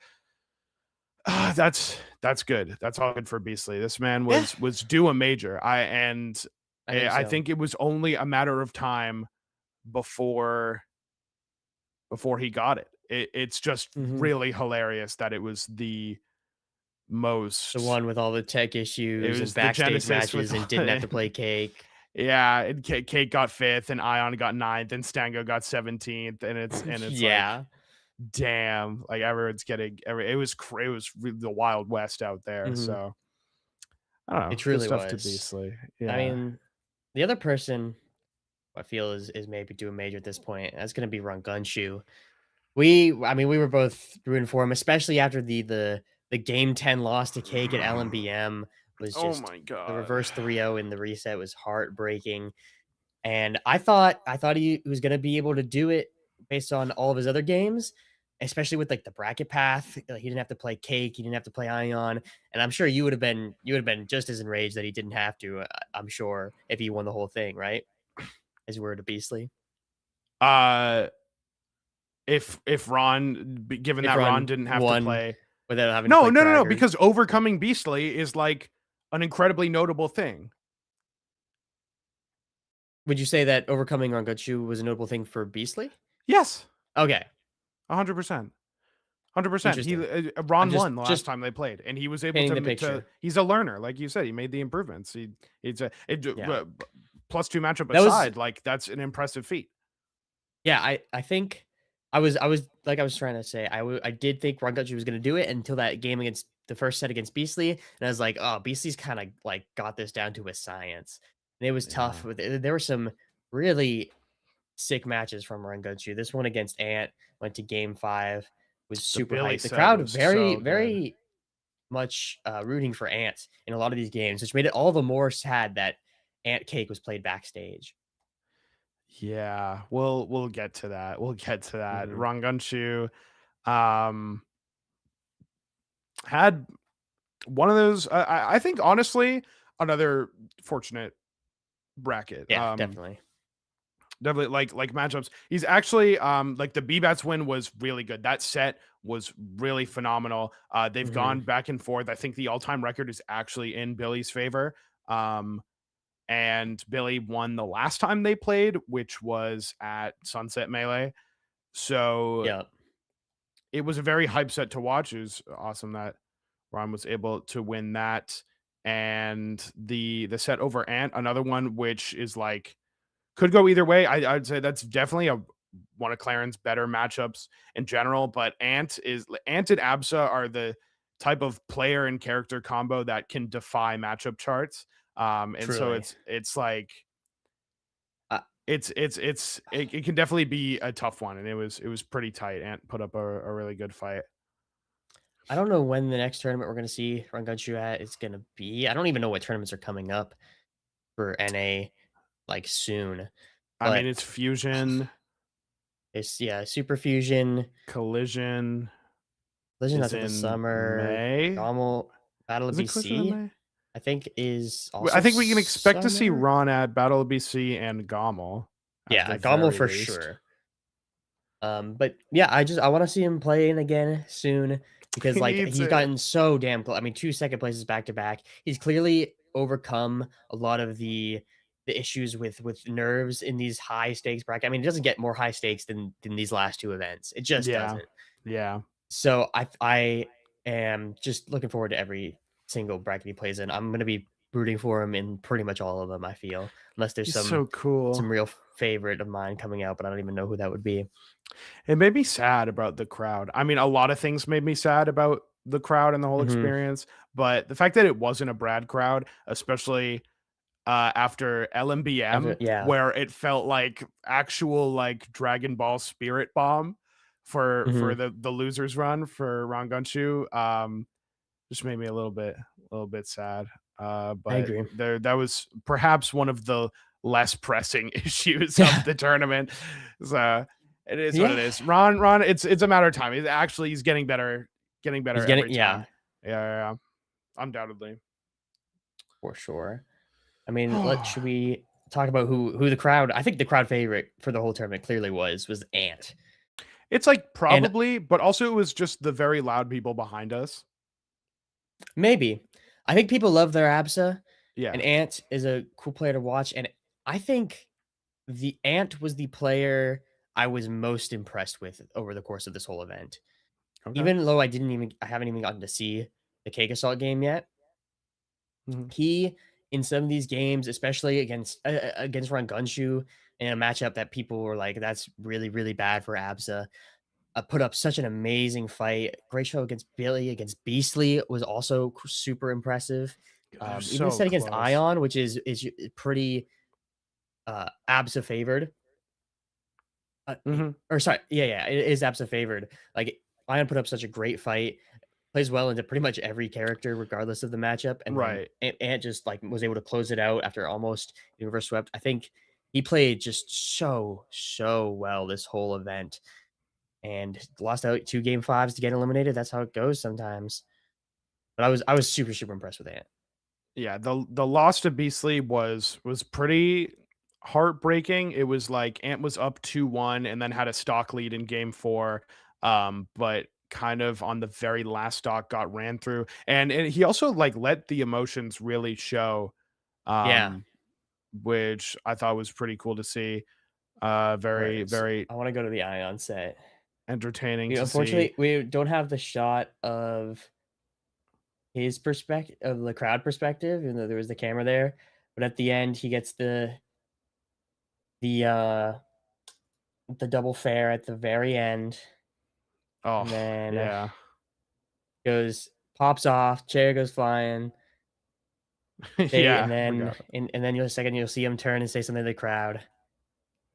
that's good. That's all good for Beastly. This man Yeah, was due a major. I think I so. think it was only a matter of time before he got it. It's just Mhm. really hilarious that it was The most one with all the tech it issues and was the backstage Genesis with matches and didn't have to play Cake. yeah, and Kate got 5th and Ion got 9th and Stango got 17th, and it's like, Yeah. damn, like everyone's getting it was the Wild West out there. Mhm. So I don't know, It good truly stuff to was. Beastly. I Yeah. mean, the other person I feel is maybe doing major at this point, that's gonna be Gunshu. I mean, we were both rooting for him, especially after the game 10 loss to Cake at LMBM was Oh just my the god. reverse 3-0 in the reset was heartbreaking. And I thought he was gonna be able to do it based on all of his other games, especially with like the bracket path. Like, he didn't have to play Cake, he didn't have to play Ion, and I'm sure you would have been just as enraged that he didn't have to. I'm sure if he won the whole thing, right? As we were to Beastly. Uh if given If that Ron Ron didn't have to won play. without having to No, play no, no, no, Crackers. because overcoming Beastly is like an incredibly notable thing. Would you say that overcoming Rangochu was a notable thing for Beastly? Yes, Okay, 100%. 100%. interesting. I'm Ron won the last just time they played, and he was able painting to the picture. he's a learner, like you said. He made the improvements. Yeah. Plus 2 matchup That was aside, like that's an impressive feat. yeah, I think I was like I was trying to say, I did think Rangochu was gonna do it until that game against the first set against Beastly, and I was like, "Oh, Beastly's kinda, like, got this down to a science." And it was tough Yeah. with there were some really sick matches from Rangochu. This one against Ant went to game 5, was The super Billy hyped. The set crowd was so good. very much, rooting for Ant in a lot of these games, which made it all the more sad that Ant Cake was played backstage. Yeah, we'll get to that. We'll get to that. Mhm. Rangunshu um had one of those I think honestly another fortunate bracket. Yeah, definitely. Definitely like matchups. He's actually like the B-Bats win was really good. That set was really phenomenal. They've Mhm. gone back and forth. I think the all-time record is actually in Billy's favor. Um and Billy won the last time they played, which was at Sunset Melee. So Yep. it was a very hype set to watch. It was awesome that Ron was able to win that. And the set over Ant, another one which is like could go either way. I'd say that's definitely one of Claren's better matchups in general. But Ant and Absa are the type of player and character combo that can defy matchup charts. And so Truly. it's like Uh, it can definitely be a tough one, and it was pretty tight. Ant put up a really good fight. I don't know when the next tournament we're gonna see Rangochu at is gonna be. I don't even know what tournaments are coming up for NA, like, soon, I mean, it's but Fusion, it's yeah, Super Fusion, Collision Collision is after the in summer, May. Gommel Battle of Is it Collision in BC, May? I think is I also think we can expect to see summer? Ron at Battle of BC and Gommel at the Yeah, Gommel very for least. sure. But yeah, I wanna see him playing again soon because, He like, needs he's it. gotten so damn close. I mean, 2 second places back to back. He's clearly overcome a lot of the issues with nerves in these high stakes bracket. I mean, it doesn't get more high stakes than these last 2 events. It just Yeah. doesn't. Yeah. So I am just looking forward to every single bracket he plays in. I'm gonna be rooting for him in pretty much all of them, I feel, unless there's He's so cool. some real favorite of mine coming out, but I don't even know who that would be. It made me sad about the crowd. I mean, a lot of things made me sad about the crowd and the whole Mhm. experience, but the fact that it wasn't a Brad crowd, especially after LMBM, Yeah. where it felt like actual like Dragon Ball Spirit Bomb for Mhm. the losers run for Rangunshu, just made me a little bit sad. But agree. that was perhaps one of the less pressing issues of the tournament. So it is what it is. Ron, it's a matter of time. He's getting better He's every getting, time. Yeah, undoubtedly. for sure. I mean, should we talk about who the crowd? I think the crowd favorite for the whole tournament clearly was Ant. It's like probably, but also it was just the very loud people behind us. Maybe. I think people love their Absa, Yeah. and Ant is a cool player to watch. And I think the Ant was the player I was most impressed with over the course of this whole event. Okay. Even though I haven't even gotten to see the Cake Assault game yet. Mhm. He, in some of these games, especially against Run Gunshoe, in a matchup that people were like, that's really, really bad for Absa. Put up such an amazing fight. Great show against Billy, against Beastly was also super impressive. They're Even the so set against close. Ion, which is pretty Absa favored. Or sorry, yeah, it is Absa favored. Like Ion put up such a great fight, plays well into pretty much every character, regardless of the matchup. And Right. then Ant just like was able to close it out after almost being reverse swept. I think he played just so well this whole event, and lost out 2 game 5s to get eliminated. That's how it goes sometimes. But I was super impressed with Ant. Yeah, the loss to Beastly was pretty heartbreaking. It was like Ant was up 2-1 and then had a stock lead in game 4. But kind of on the very last stock got ran through. And he also like let the emotions really show. Yeah. Which I thought was pretty cool to see. Very, Right. very I want to go to the Ion set. entertaining to see. Unfortunately, we don't have the shot of his perspective, of the crowd perspective, even though there was the camera there. But at the end, he gets the double fair at the very end. Oh, And then yeah. pops off, chair goes flying. Yeah, And then you'll see him turn and say something to the crowd.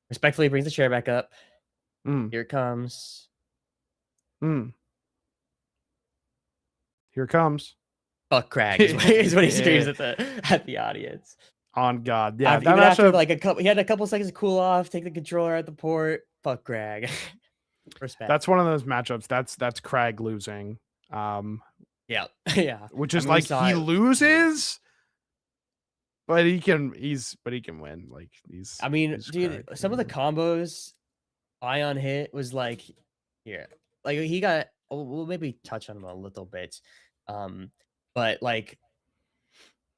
Respectfully brings the chair back up. Here it comes. Here it comes. Fuck Crag is what he screams at the audience. On God. Yeah. After like he had a couple seconds to cool off, take the controller at the port. Fuck Crag. Respect. That's one of those matchups. That's Crag losing. Yeah. Which is like he loses, but he can win. Like he's dude, Crag, some of the combos Ion hit was like here. Like he got we'll maybe touch on him a little bit. But like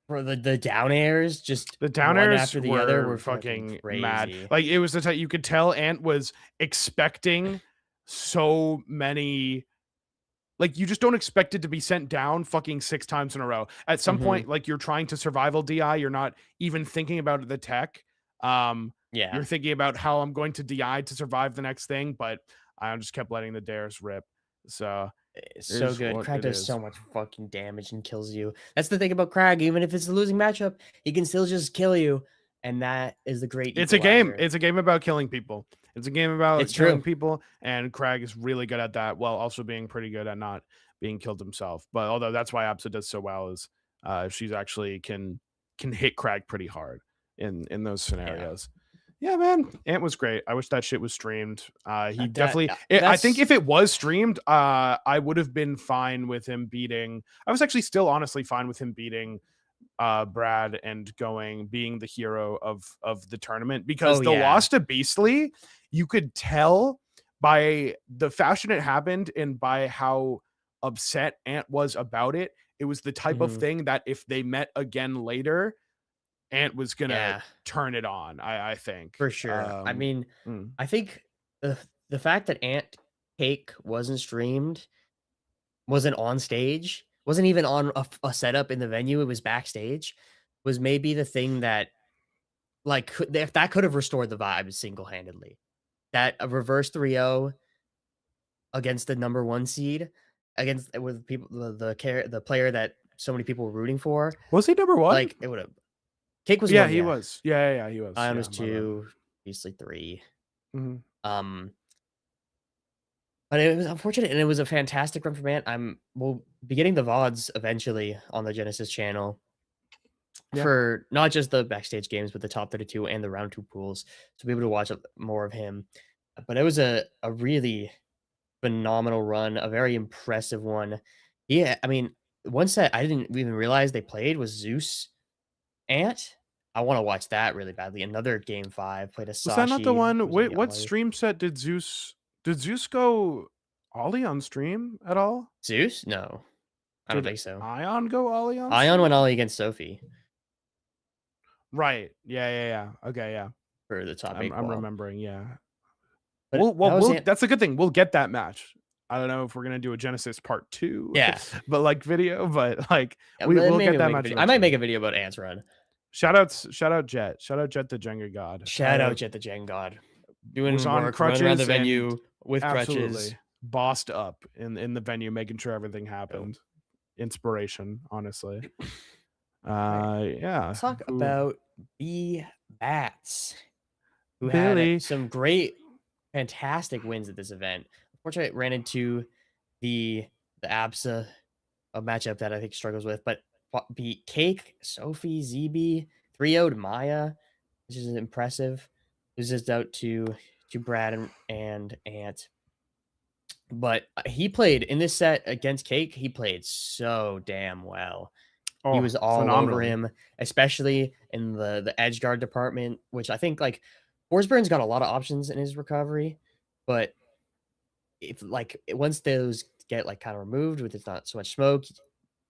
for the down airs, just the down one airs after the other were fucking crazy. mad. Like it was the type you could tell Ant was expecting so many. Like you just don't expect it to be sent down fucking 6 times in a row. At some point, like you're trying to survival DI, you're not even thinking about the tech. You're thinking about how I'm going to DI to survive the next thing, but I just kept letting the dares rip. So it's so good. Crag does so much fucking damage and kills you. That's the thing about Crag. Even if it's a losing matchup, he can still just kill you, and that is the great. It's a game. It's a game about killing people. It's a game about killing people, and Crag is really good at that, while also being pretty good at not being killed himself. But although that's why Absa does so well is she's actually can hit Crag pretty hard in those scenarios. Yeah, man, Ant was great. I wish that shit was streamed. He definitely. I think if it was streamed, I would have been fine with him beating. I was actually still honestly fine with him beating Brad and being the hero of the tournament, because the loss to Beastly, you could tell by the fashion it happened and by how upset Ant was about it. It was the type of thing that if they met again later, Ant was gonna turn it on. I think for sure. I mean, I think the fact that Ant Cake wasn't streamed, wasn't on stage, wasn't even on a setup in the venue, it was backstage, was maybe the thing that like that could have restored the vibe single-handedly. That a reverse 3-0 against the number 1 seed, with people the player that so many people were rooting for. Was he number 1? Like it would have. Cake was 1. He was. Yeah, he was. Ion was 2, Beastly 3. But it was unfortunate, and it was a fantastic run for Ant. We'll be getting the VODs eventually on the Genesis channel. Yeah. for not just the backstage games, but the top 32 and the round 2 pools to be able to watch more of him. But it was a really phenomenal run, a very impressive one. Yeah, I mean, one set I didn't even realize they played was Zeus Ant. I want to watch that really badly. Another game 5 played a Was that not the Sashi one? versus Wait, what Yali. stream set did Zeus go Ollie on stream at all? Zeus? No, I don't Did think so. Ion go Ollie on Ion went stream? Ollie against Sophie Right. Yeah. Okay, yeah. for the top 8 I'm qual. remembering, yeah. But that was it. That's a good thing. We'll get that match. I don't know if we're gonna do a Genesis part 2, Yeah. but like video, but like Yeah, we'll maybe get that make a match. video. I might make a video about Ant's run. Shout out Jet. Shout out Jet the Jenga God. Shout out Jet the Gen God. Doing Was on work, running around the crutches venue with crutches. Absolutely. Bossed up in the venue, making sure everything happened. Inspiration, honestly. Yeah. Let's talk Who- about B Bats, who Billy. had some great, fantastic wins at this event. Unfortunately, ran into the ABSA, a matchup that I think struggles with, but beat Cake, Sophie, ZB, 3-0'd Maya, which is impressive. Loses out to Brad and Ant. But he played in this set against Cake. He played so damn well. He was all over phenomenally. him, especially in the edge guard department, which I think like Forsberg's got a lot of options in his recovery, but if like once those get like kind of removed with it's not so much smoke,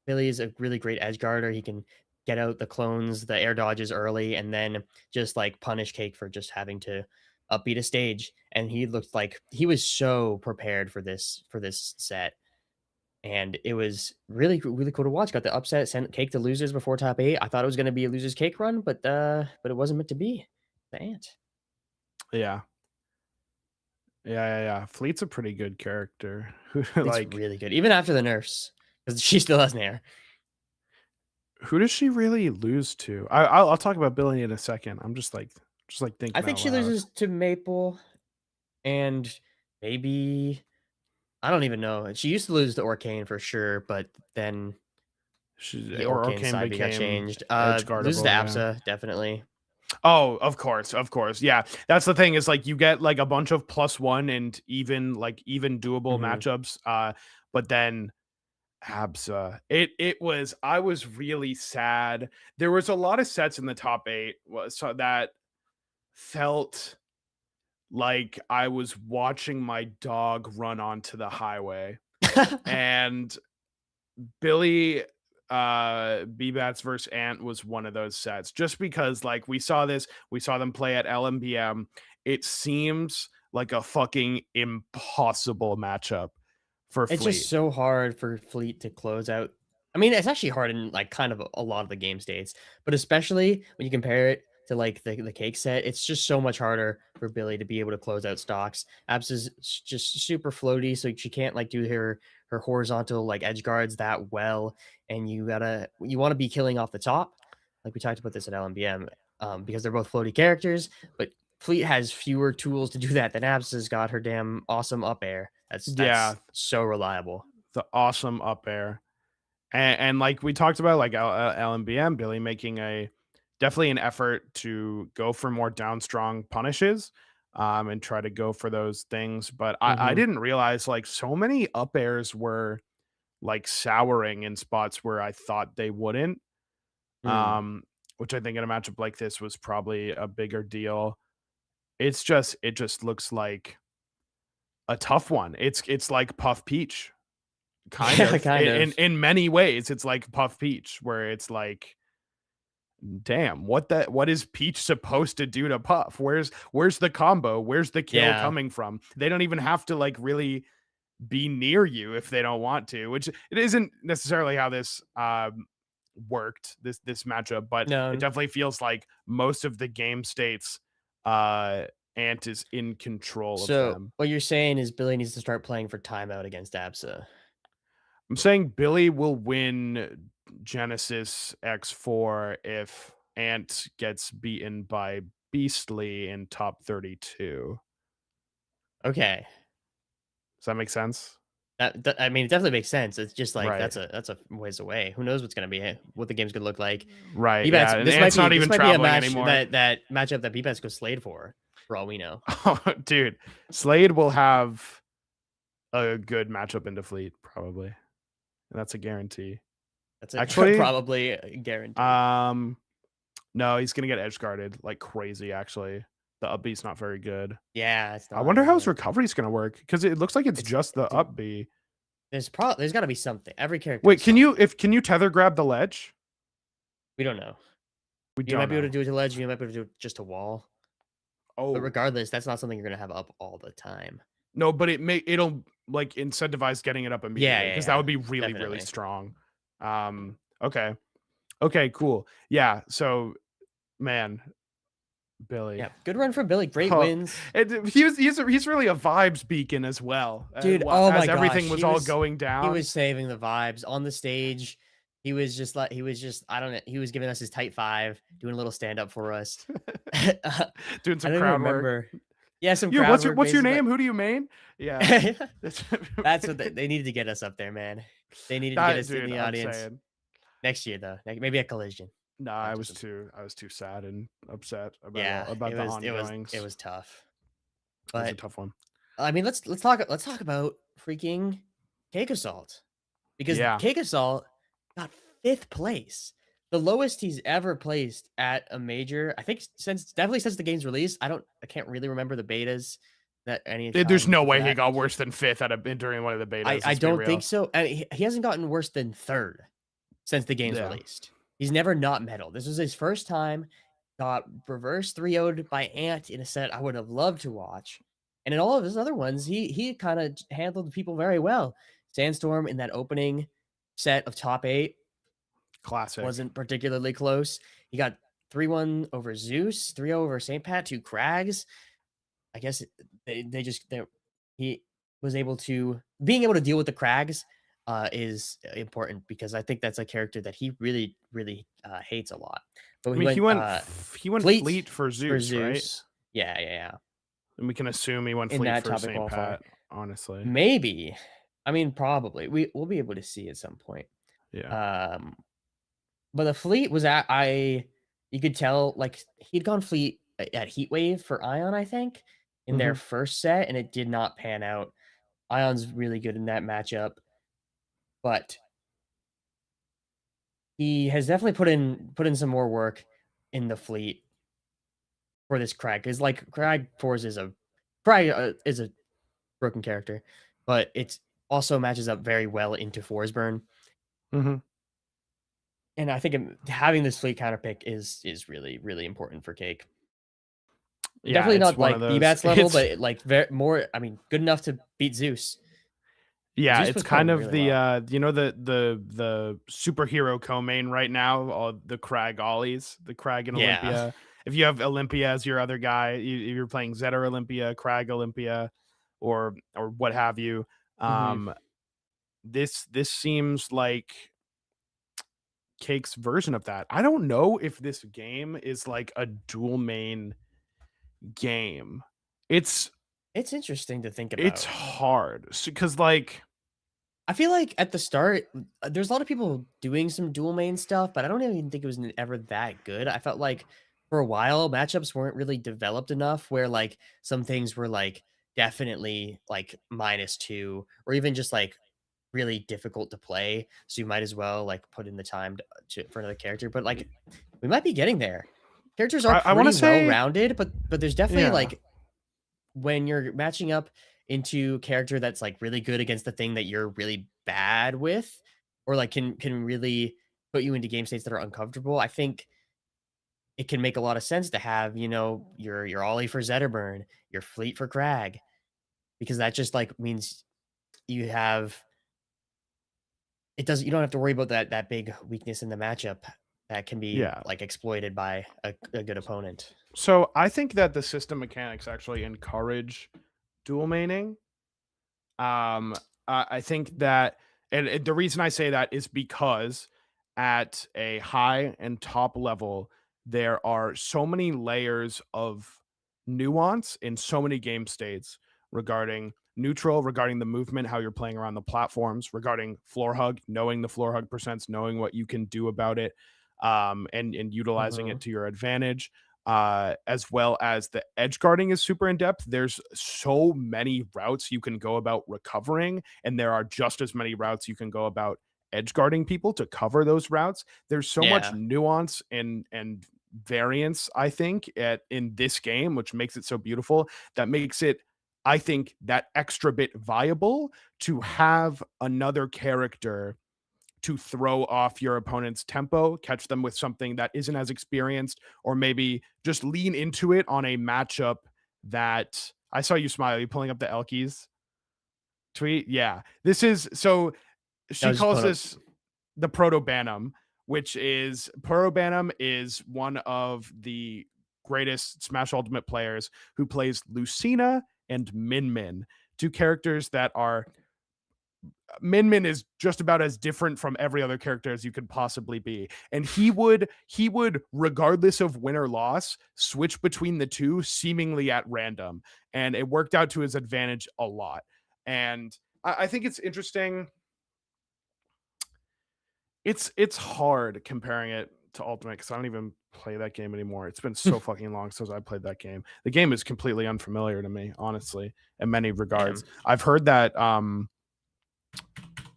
Billy is a really great edge guarder. He can get out the clones, the air dodges early, and then just like punish Cake for just having to upbeat a stage. And he looked like he was so prepared for this set. And it was really cool to watch. Got the upset, sent Cake to losers before top 8. I thought it was going to be a losers Cake run, but it wasn't meant to be. The Ant. Yeah. Fleet's a pretty good character. It's Like, really good, even after the nerfs, because she still has Nair. who does she really lose to? I'll talk about Billy in a second. I'm just like thinking. I think out she loud. loses to Maple, and maybe I don't even know. She used to lose to Orcane for sure, but then the Orcane side got changed. Loses to ABSA, definitely. Oh, of course. Yeah. That's the thing is like you get like a bunch of +1 and even doable matchups. But then ABSA. I was really sad. There was a lot of sets in the top 8 so that felt like I was watching my dog run onto the highway. And Billy B-Bats versus Ant was one of those sets just because like we saw them play at LMBM. It seems like a fucking impossible matchup for Fleet. It's just so hard for Fleet to close out. I mean, it's actually hard in like kind of a lot of the game states, but especially when you compare it to like the Cake set, it's just so much harder for Billy to be able to close out stocks. ABSA's just super floaty, so she can't like do her horizontal like edge guards that well, and you want to be killing off the top, like we talked about this at LMBM, because they're both floaty characters, but Fleet has fewer tools to do that than ABSA's got her damn awesome up air. That's so reliable. The awesome up air. And like we talked about, like LMBM, Billy making definitely an effort to go for more down strong punishes and try to go for those things. But I didn't realize like so many up airs were like souring in spots where I thought they wouldn't. Which I think in a matchup like this was probably a bigger deal. It just looks like a tough one. It's like Puff Peach. Kind of. In many ways, it's like Puff Peach, where it's like, damn, what is Peach supposed to do to Puff? Where's the combo? Where's the kill coming from? They don't even have to like really be near you if they don't want to, which it isn't necessarily how this worked, this matchup, but it definitely feels like most of the game states Ant is in control of them. So what you're saying is Billy needs to start playing for timeout against ABSA. I'm saying Billy will win Genesis X4 if Ant gets beaten by Beastly in top 32. Okay. Does that make sense? I mean, it definitely makes sense. It's just like Right. that's a ways away. Who knows what's gonna be what the game's gonna look like. Right. B-Bats, Yeah. And it's not this even might be a traveling match anymore. that matchup that B-Bats goes Slade for all we know. Oh, dude, Slade will have a good matchup into Fleet probably, and that's a guarantee. That's Actually, probably a guarantee. No, he's gonna get edge guarded like crazy. Actually, the up B's not very good. Yeah, it's not. I wonder how his recovery's gonna work because it looks like it's just the it's a- up B. There's got to be something. Every character. Wait, has can something. you tether grab the ledge? We don't know. We You don't might be able know. to do it to ledge. You might be able to do it just a wall. Oh But regardless, that's not something you're gonna have up all the time. no, but it'll like incentivize getting it up immediately because that would be really definitely. strong. Okay, okay, cool. Yeah, so man, Billy. Yeah, good run for Billy. Great Oh, wins. He's really a vibes beacon as well, Dude. Oh my as everything gosh, was he all was- going down. He was saving the vibes on the stage. He was just I don't know. He was giving us his tight five, doing a little stand up for us. doing I some don't crowd even work. remember. Yeah, some. Yeah, crowd what's work your basically. name? Who do you main? Yeah, That's what they needed to get us up there, man. They needed to get us in the I'm audience saying. next year, though. Maybe a collision. No, Not I was just too sad and upset about Yeah, about it the was ongoings. it was tough. It was a But tough one. I mean, let's talk about freaking Cake Assault because Yeah. Cake Assault got 5th place, the lowest he's ever placed at a major. I think definitely since the game's release. I can't really remember the betas that any. There's no time way for he that. got worse than 5th I during one of the betas. I let's be don't real. think so. And he hasn't gotten worse than 3rd since the game's Yeah. released. He's never not medaled. This was his first time. Got reverse 3-0'd by Ant in a set I would have loved to watch. And in all of his other ones, he kind of handled people very well. Sandstorm in that opening set of top 8 Classic. wasn't particularly close. He got 3-1 over Zeus, 3-0 over St. Pat, 2 Crags. I guess he was able to being able to deal with the Crags is important because I think that's a character that he really hates a lot. But I mean, he went Fleet for Zeus, right? Yeah. And we can assume he went In Fleet that for topic St. qualifier. Pat, honestly. Maybe. I mean, probably. We'll be able to see at some point. Yeah. But the Fleet was you could tell like he'd gone Fleet at Heatwave for Ion, I think, in their first set, and it did not pan out. Ion's really good in that matchup, but he has definitely put in some more work in the Fleet for this Crag. Because like Crag Force is a broken character, but it also matches up very well into Forsburn. Mm-hmm. And I think having this Fleet counter pick is really important for Cake. Yeah, Definitely it's not one like of those- B-Bats level, it's- but like more. I mean, good enough to beat Zeus. Yeah, Zeus it's was kind playing of really the superhero co-main right now, all the Crag Ollies, the Crag and Yeah. Olympia. If you have Olympia as your other guy, you're playing Zed or Olympia, Crag Olympia, or what have you. This seems like Cake's version of that. I don't know if this game is like a dual main game. It's interesting to think about. it's hard because like I feel like at the start, there's a lot of people doing some dual main stuff, but I don't even think it was ever that good. I felt like for a while, matchups weren't really developed enough where like some things were like definitely like -2 or even just like really difficult to play. So you might as well like put in the time for another character. But like we might be getting there. Characters are I wanna pretty say- well-rounded, but there's definitely Yeah. like when you're matching up into character that's like really good against the thing that you're really bad with, or like can really put you into game states that are uncomfortable. I think it can make a lot of sense to have, your Ollie for Zetterburn, your Fleet for Crag, because that just like means you have you don't have to worry about that big weakness in the matchup that can be Yeah. like exploited by a good opponent. So I think that the system mechanics actually encourage dual maining. I think that, and the reason I say that is because at a high and top level, there are so many layers of nuance in so many game states regarding neutral regarding the movement, how you're playing around the platforms, regarding floor hug, knowing the floor hug percents, knowing what you can do about it, and utilizing it to your advantage. As well as the edge guarding is super in depth. There's so many routes you can go about recovering, and there are just as many routes you can go about edge guarding people to cover those routes. There's so much Yeah. nuance and variance, I think, in this game, which makes it so beautiful, that makes it, I think, that extra bit viable to have another character to throw off your opponent's tempo, catch them with something that isn't as experienced, or maybe just lean into it on a matchup that I saw you smile. Are you pulling up the Elkies tweet? Yeah. This is so I she was just calls pulling up. this the Proto Banum, which is Proto Banum is one of the greatest Smash Ultimate players who plays Lucina and Min Min, two characters that are Min Min is just about as different from every other character as you could possibly be. And he would, regardless of win or loss, switch between the two seemingly at random. And it worked out to his advantage a lot. And I think it's interesting. It's hard comparing it to Ultimate because I don't even play that game anymore. It's been so fucking long since I played that game. The game is completely unfamiliar to me, honestly, in many regards. I've heard that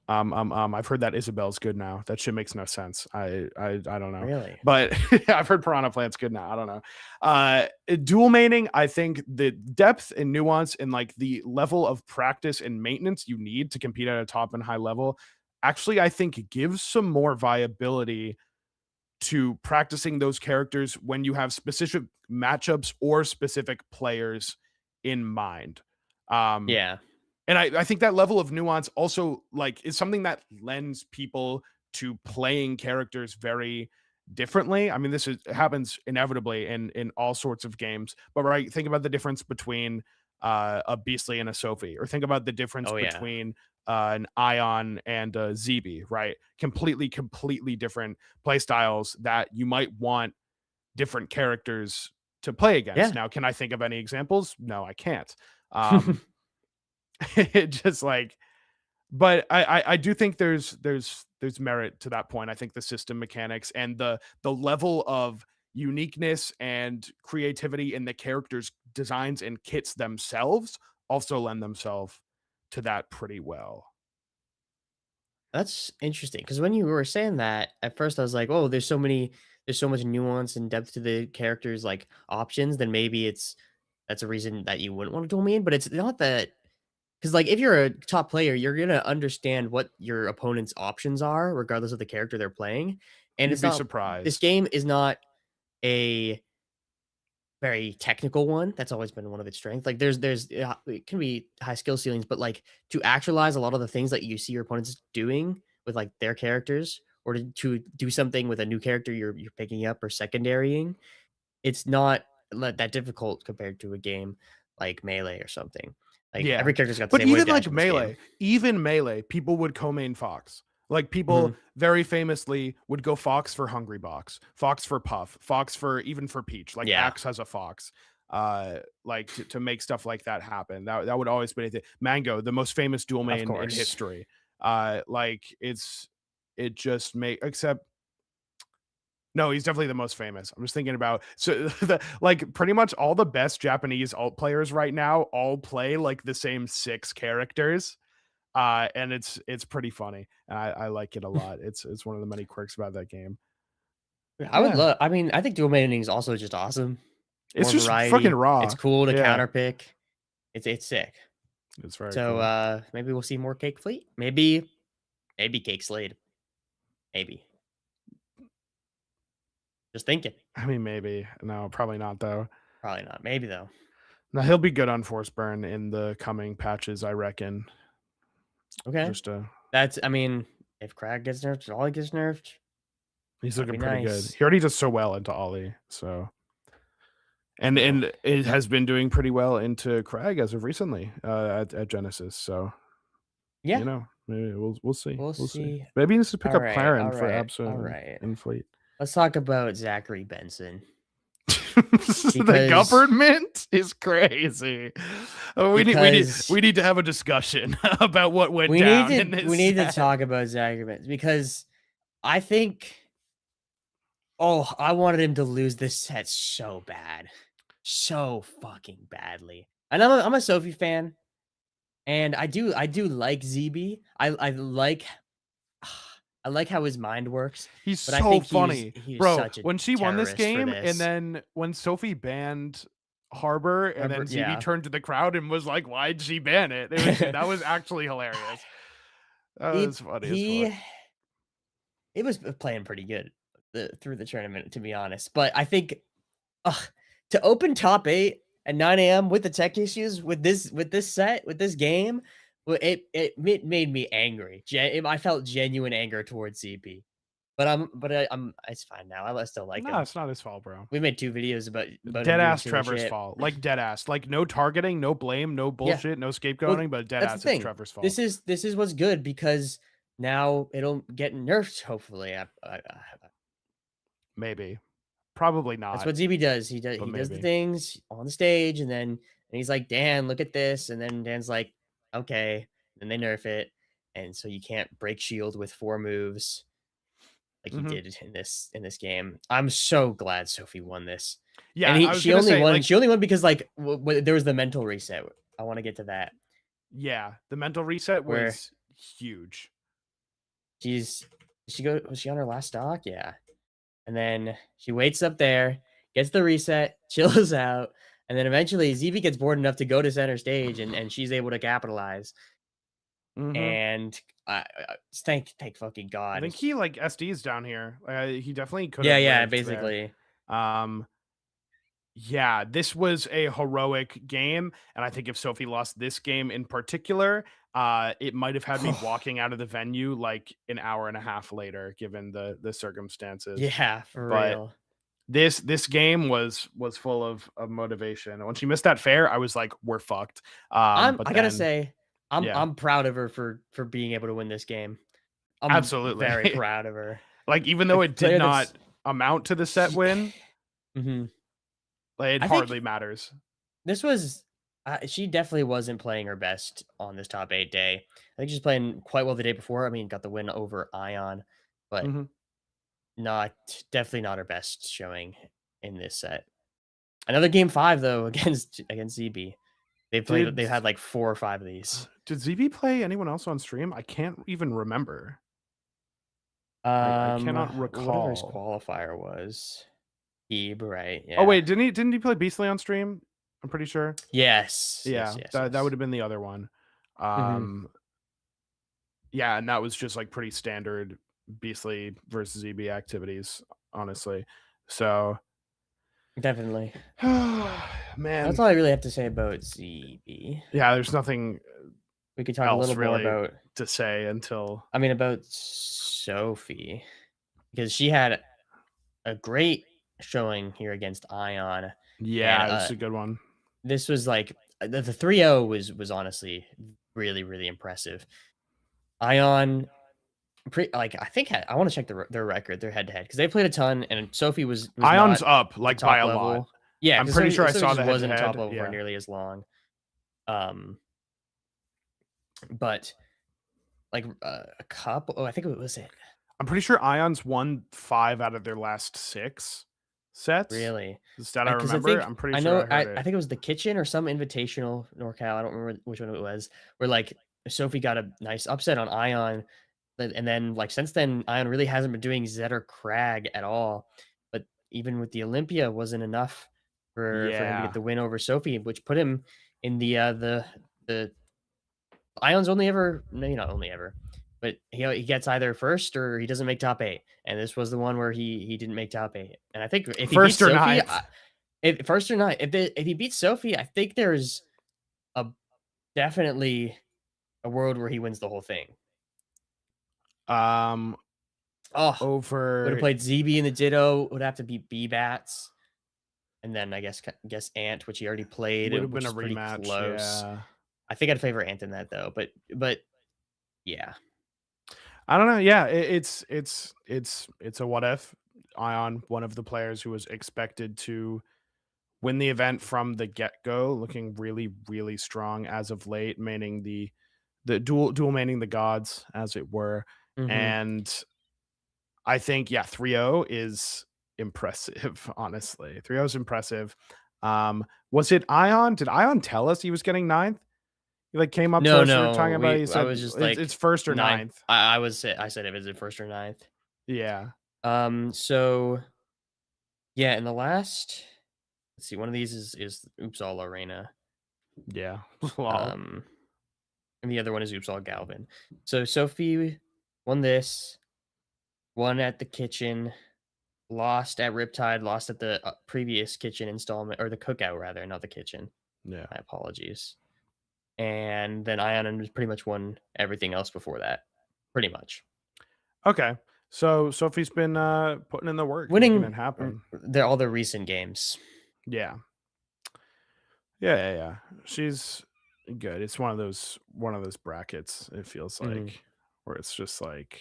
I've heard that Isabel's good now. That shit makes no sense. I don't know. Really? But I've heard Piranha Plant's good now. I don't know. Dual maining, I think the depth and nuance and like the level of practice and maintenance you need to compete at a top and high level, actually, I think gives some more viability to practicing those characters when you have specific matchups or specific players in mind. Yeah. And I think that level of nuance also like is something that lends people to playing characters very differently. I mean, happens inevitably in all sorts of games. But right, think about the difference between a Beastly and a Sophie, or think about the difference Oh, yeah. between an Ion and a ZB, right? Completely different play styles that you might want different characters to play against. Yeah. Now, can I think of any examples? No, I can't. It just like, but I do think there's merit to that point. I think the system mechanics and the level of uniqueness and creativity in the characters' designs and kits themselves also lend themselves to that pretty well. That's interesting because when you were saying that, at first I was like, "Oh, there's so much nuance and depth to the characters' like options. Then maybe that's a reason that you wouldn't want to dual main." But it's not that because like if you're a top player, you're gonna understand what your opponent's options are, regardless of the character they're playing. And You'd it's be not this surprised. game is not a very technical one. That's always been one of its strengths. Like there's it can be high skill ceilings, but like to actualize a lot of the things that you see your opponents doing with like their characters, or to do something with a new character you're picking up or secondarying, it's not that difficult compared to a game like Melee or something. Like Yeah. every character's got the But same wave even dash like in this game. Melee, people would co-main Fox. Like people Mhm. very famously would go Fox for Hungry Box, Fox for Puff, Fox for even for Peach. Like Yeah, Axe has a Fox. Like to make stuff like that happen. That would always be anything. Mango, the most famous dual of main in course. history. Like it just make except no, he's definitely the most famous. I'm just thinking about like pretty much all the best Japanese alt players right now all play like the same 6 characters. And it's pretty funny. I like it a lot. It's one of the many quirks about that game. Yeah, I would Yeah, love. I mean, I think dual maining is also just awesome. it's More just fucking variety. It's raw. cool to Yeah, counter pick. It's sick. it's very So cool. maybe we'll see more Cake Fleet. Maybe Cake Slade. Maybe. Just thinking. I mean, maybe no, probably not though. Probably not. Maybe though. Now he'll be good on Force Burn in the coming patches, I reckon. Okay. Just That's. I mean, if Crag gets nerfed, Ollie gets nerfed. he's That'd looking be pretty nice. good. He already does so well into Ollie, so and Cool. and it has been doing pretty well into Crag as of recently at Genesis. So Yeah. you know, maybe we'll see. We'll see. Maybe he needs to pick All up right. Claren All for right. Absol All right. and Fleet. Let's talk about Zachary Benson. The Because- government is crazy. Because- we need to have a discussion about what went down in this. We need to set. talk about Zagreb because I think. Oh, I wanted him to lose this set so bad, so fucking badly. And I'm a Sophie fan, and I do like ZB. I like. I like how his mind works. He's But I so think funny, he was bro. such a When she won this terrorist for game, this. and then when Sophie banned Harbor, and then Harbor, ZB yeah. turned to the crowd and was like, "Why'd she ban it?" That was actually hilarious. That was funny as fuck. It was playing pretty good through the tournament, to be honest. But I think to open top 8 at 9 a.m. with the tech issues with this set with this game, it made me angry. I felt genuine anger towards CP. But it's fine now. I still like No, him. it's not his fault, bro. We made 2 videos about him Dead doing ass silly Trevor's shit. fault. Like dead ass. Like no targeting, no blame, no bullshit, no scapegoating, but dead That's ass the thing. it's Trevor's fault. This is what's good because now it'll get nerfed. Hopefully, Maybe. Probably not. that's what ZB does. He does but the maybe. things on the stage, and he's like, Dan, look at this, and then Dan's like, okay, and they nerf it, and so you can't break shield with 4 moves like he Mhm. did in this game. I'm so glad Sophie won this. Yeah, and I was she gonna only say, won. like, She only won because like there was the mental reset. I want to get to that. yeah, the mental reset Where- was huge. Was she on her last stock? Yeah. And then she waits up there, gets the reset, chills out, and then eventually ZV gets bored enough to go to center stage and she's able to capitalize. Mhm. And thank fucking God. I think he like SD's down here. He definitely could. yeah, basically. Yeah, this was a heroic game, and I think if Sophie lost this game in particular, it might have had me walking out of the venue like an hour and a half later, given the circumstances. Yeah, for But real. This game was full of motivation. And when she missed that fair, I was like, "We're fucked." I But gotta then- say, yeah. I'm proud of her for being able to win this game. I'm Absolutely. very proud of her. like even though the it player did not that's- amount to the set win, hmm like, it I think- hardly matters. This was she definitely wasn't playing her best on this top 8 day. I think she's playing quite well the day before. I mean, got the win over Ion, but Mhm. definitely not her best showing in this set. Another game 5 though against ZB. They've had like 4 or 5 of these. Did ZB play anyone else on stream? I can't even remember. I cannot Whatever his recall. qualifier was. Ebe, right? Yeah. Oh wait, didn't he play Beastly on stream? I'm pretty sure. Yes. Yeah, yes, that yes. would have been the other one. Yeah, and that was just like pretty standard Beastly versus ZB activities, honestly. So Definitely. man, That's all I really have to say about ZB. yeah, there's nothing We could talk a else little really more about to say until about Sophie because she had a great showing here against Ion. yeah, And, this is a good one. This was like the 3-0 was honestly really, really impressive. Ion, I think I want to check their record, their head to head because they played a ton, and Sophie was Ion's not up the like top by a level. lot. Yeah, I'm 'cause pretty Sophie- sure I Sophie saw just the wasn't a top head-to-head, level for yeah. nearly as long. But like a couple. Oh, I think it was it. I'm pretty sure Ion's won 5 out of their last 6 sets. Really? The stat I 'Cause remember. I'm pretty I sure know. I heard it. I think it was the kitchen or some invitational NorCal. I don't remember which one it was. Where like Sophie got a nice upset on Ion, and then like since then Ion really hasn't been doing Zed or Crag at all. But even with the Olympia, wasn't enough for him to Yeah. get the win over Sophie, which put him in the Ion's only ever not only ever, but he gets either first or he doesn't make top 8. And this was the one where he didn't make top 8. And I think if he First beats or Sophie, ninth. if first or not, if he beats Sophie, I think there's definitely a world where he wins the whole thing. Um, Oh, would over have played ZB in the Ditto. Would have to beat B-Bats, and then I guess Ant, which he already played. would have which been a is pretty rematch. close. Yeah. I think I'd favor Ant in that though. But yeah, I don't know. Yeah, it's a what if. Ion, one of the players who was expected to win the event from the get-go, looking really, really strong as of late, manning the dual manning the gods, as it were. Mhm. And I think, yeah, 3-0 is impressive, honestly. 3-0 is impressive. Was it Ion? Did Ion tell us he was getting ninth? He like came up to No, us, we were talking no, about it, he I said was just it's like first or 9th. ninth. I said if it's first or ninth. Yeah. So yeah, in the last, let's see, one of these is Oops All Arena. Yeah. Lol. Um, and the other one is Oops All Galvin. So Sophie won this, won at the kitchen, lost at Riptide, lost at the previous kitchen installment, or the cookout rather, not the kitchen. Yeah. My apologies. And then Ion has pretty much won everything else before that. Pretty much. Okay. So Sophie's been putting in the work, making Winning it happen. all the recent games. Yeah. Yeah. She's good. It's one of those brackets, it feels Mhm. like, where it's just like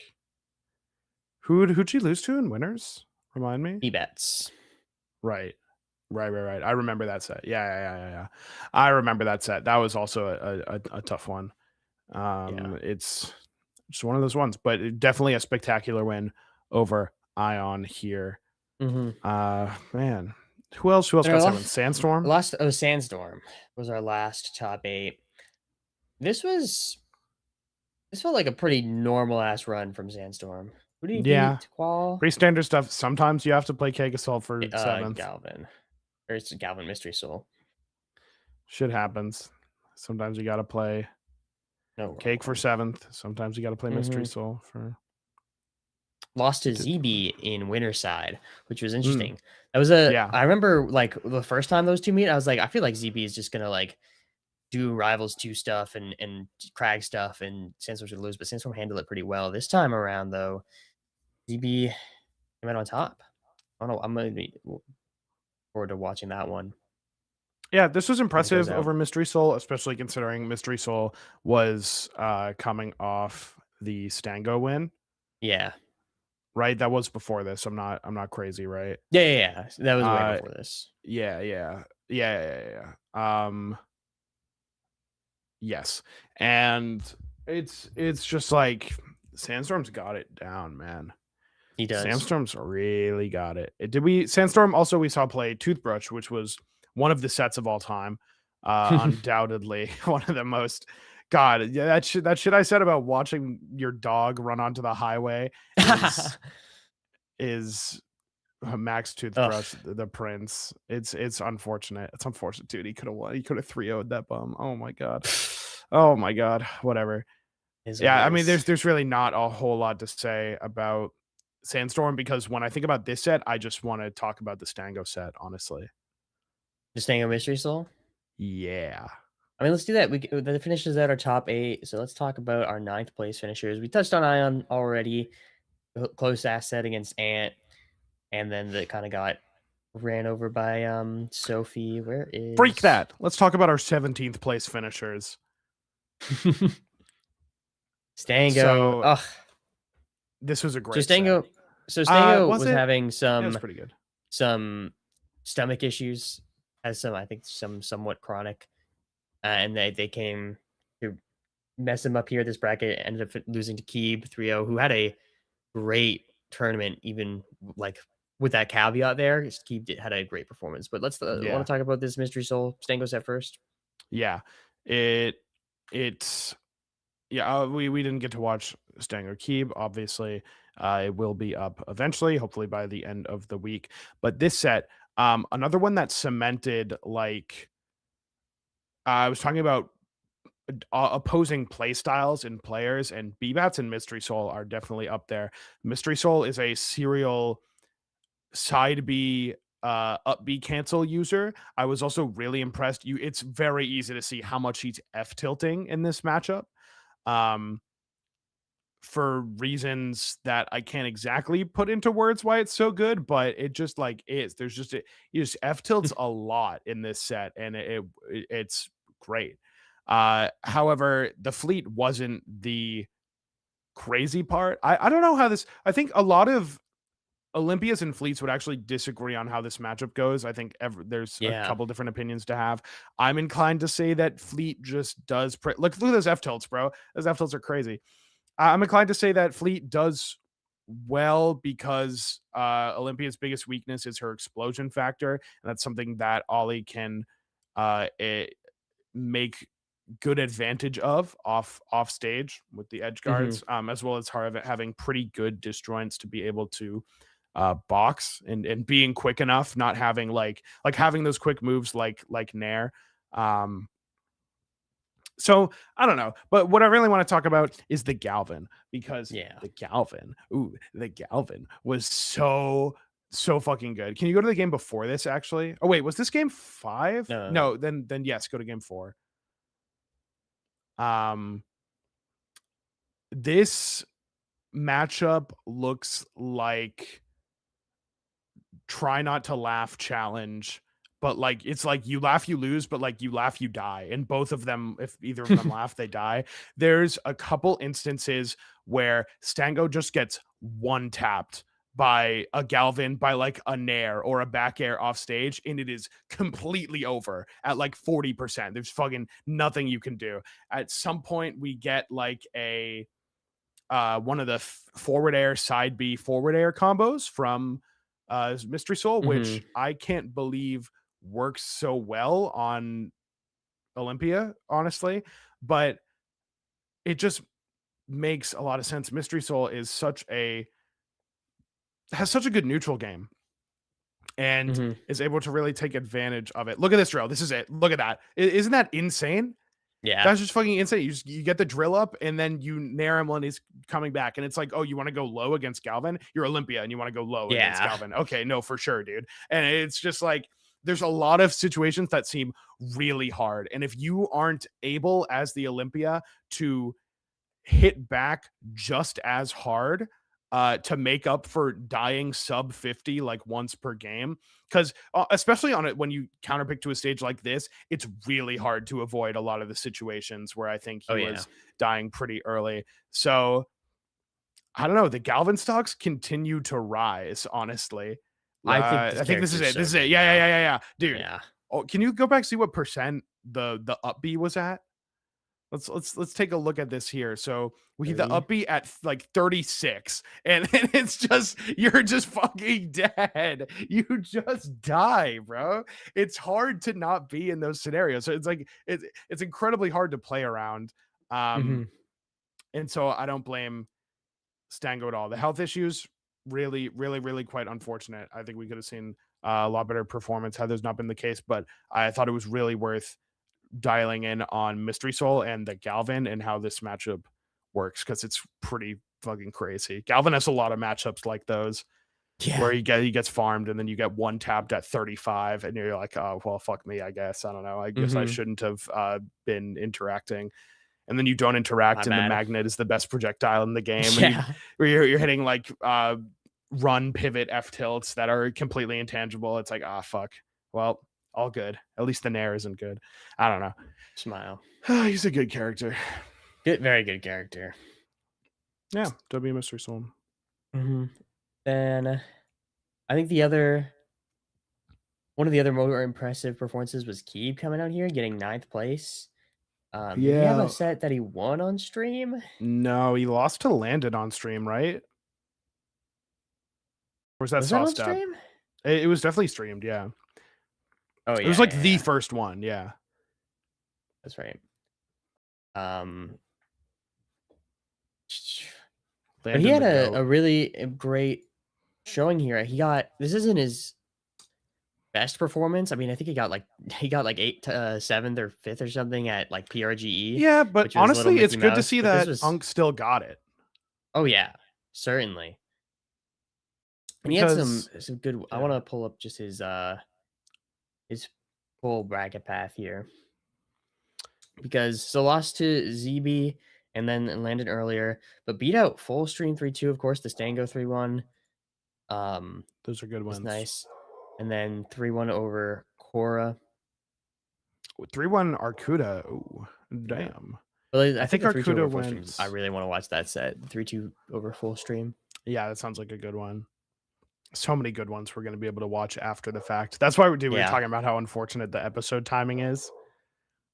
who'd she lose to in winners? Remind me? E-bets. Right. I remember that set. Yeah. I remember that set. That was also a tough one. Yeah. It's just one of those ones, but definitely a spectacular win over Ion here. Mhm. Man, who else And got 7? Sandstorm? Sandstorm was our last top 8. This felt like a pretty normal ass run from Sandstorm. Who did he Yeah, beat? Qual? pretty standard stuff. Sometimes you have to play Keg Assault for 7th. Galvin. Or it's Galvin Mystery Soul. Shit happens. Sometimes you got to play No. Cake for 7th. Sometimes you got to play Mystery Mhm. Soul for. Lost to ZB in Winterside, which was Mm, interesting. That was a yeah. I remember like the first time those two meet, I was like, I feel like ZB is just gonna like do Rivals 2 stuff and Crag stuff, and Sandstorm's gonna lose, but Sandstorm handled it pretty well. This time around though, ZB came out on top. I don't know. I'm gonna be forward to watching that one. Yeah, this was When it goes impressive out. over Mystery Soul, especially considering Mystery Soul was coming off the Stango win, Yeah. right? That was before this. I'm not crazy, right? Yeah. That was way Uh, before this. Yeah. Yes. And it's just like Sandstorm's got it down, man. He does. Sandstorm's really got it. Sandstorm also we saw play Toothbrush, which was one of the sets of all time. Undoubtedly one of the most. God, yeah, that shit I said about watching your dog run onto the highway is Max Toothbrush, the prince. It's unfortunate. It's unfortunate, dude. He could have won. He could have 3-0'd that bum. Oh my god. Oh my god. Whatever. Yeah, I mean, there's really not a whole lot to say about Sandstorm because when I think about this set, I just want to talk about the Stango set, honestly. The Stango Mystery Soul? Yeah. I mean, let's do that. The finishes at our top 8. So let's talk about our 9th place finishers. We touched on Ion already. Close asset against Ant. And then that kind of got ran over by Sophie. Where is Freak that. Let's talk about our 17th place finishers. Stango? So, Ugh. This was a great So Stango was having It was pretty good. some stomach issues, has some, I think, some somewhat chronic, and they came to mess him up here. This bracket ended up losing to Keeb 3-0, who had a great tournament, even like with that caveat there. Keeb had a great performance. But let's want to talk about this Mystery Soul Stango set first. Yeah, it's we didn't get to watch Stango Keeb, obviously. It will be up eventually, hopefully by the end of the week. But this set, another one that cemented, like, I was talking about opposing play styles and players, and BBATS and Mystery Soul are definitely up there. Mystery Soul is a serial side B up B cancel user. I was also really impressed. It's very easy to see how much he's F tilting in this matchup. For reasons that I can't exactly put into words why it's so good, but it just like is. There's just he just F tilts a lot in this set, and it's great. However, the fleet wasn't the crazy part. I don't know how this. I think a lot of Olympias and Fleets would actually disagree on how this matchup goes. I think there's a Yeah. couple different opinions to have. I'm inclined to say that Fleet just does. Look at those F tilts, bro. Those F tilts are crazy. I'm inclined to say that Fleet does well because Olympia's biggest weakness is her explosion factor, and that's something that Ollie can make good advantage of off stage with the edge guards, as well as having pretty good disjoints to be able to box and being quick enough, not having like having those quick moves like Nair. So I don't know, but what I really want to talk about is the Galvin, because the Galvin was so fucking good. Can you go to the game before this actually? Oh wait, was this game 5? No, then yes, go to game 4. This matchup looks like try not to laugh challenge, but like it's like you laugh you lose, but like you laugh you die, and both of them, if either of them laugh they die. There's a couple instances where Stango just gets one tapped by a Galvin, by like a Nair or a back air off stage, and it is completely over at like 40%. There's fucking nothing you can do. At some point we get like a one of the forward air side B forward air combos from Mystery Soul, which I can't believe works so well on Olympia, honestly, but it just makes a lot of sense. Mystery Soul is has such a good neutral game and is able to really take advantage of it. Look at this drill. This is it. Look at that. Isn't that insane? Yeah. That's just fucking insane. You get the drill up and then you nair him when he's coming back. And it's like, oh, you want to go low against Galvin? You're Olympia and you want to go low against Galvin. Okay, no, for sure, dude. And it's just like, there's a lot of situations that seem really hard. And if you aren't able as the Olympia to hit back just as hard, to make up for dying sub 50 like once per game, because especially on it when you counterpick to a stage like this, it's really hard to avoid a lot of the situations where I think he was dying pretty early. So I don't know, the Galvin stocks continue to rise, honestly. I think this is it. This is it. Yeah, dude. Yeah. Oh, can you go back see what percent the up B was at? Let's take a look at this here. So we get the up B at like 36, and it's just, you're just fucking dead. You just die, bro. It's hard to not be in those scenarios. So it's like it's incredibly hard to play around. And so I don't blame Stango at all. The health issues really quite unfortunate. I think we could have seen a lot better performance had those not been the case, but I thought it was really worth dialing in on Mystery Soul and the Galvin and how this matchup works, because it's pretty fucking crazy. Galvin has a lot of matchups like those where he gets farmed and then you get one tapped at 35 and you're like, oh well, fuck me, I guess. I don't know, I guess I shouldn't have been interacting. And then you don't interact, and the magnet is the best projectile in the game. And you're hitting like run pivot F tilts that are completely intangible. It's like, fuck. Well, all good. At least the Nair isn't good. I don't know. Smile. He's a good character. Very good character. Yeah, W Mystery Soul. Then I think one of the other more impressive performances was Keeb coming out here, getting 9th place. Did he have a set that he won on stream? No, he lost to Landon on stream, right? Or was that sauced up? Stream? It was definitely streamed, yeah. Oh, yeah. It was like the first one, yeah. That's right. But he had a really great showing here. This isn't his best performance. I mean, I think he got like 7th or 5th or something at like PRGE. Yeah, but honestly, it's good to see that Unk still got it. Oh yeah, certainly. And he had some good. I want to pull up just his full bracket path here, because lost to ZB and then landed earlier, but beat out Full Stream 3-2, of course, the Stango 3-1. Those are good ones. Nice. And then 3-1 over Cora. 3-1 Arcuda. Ooh, damn. Well, I think Arcuda wins. I really want to watch that set. 3-2 over Full Stream. Yeah, that sounds like a good one. so many good ones we're going to be able to watch after the fact. That's why we were Yeah. talking about how unfortunate the episode timing is.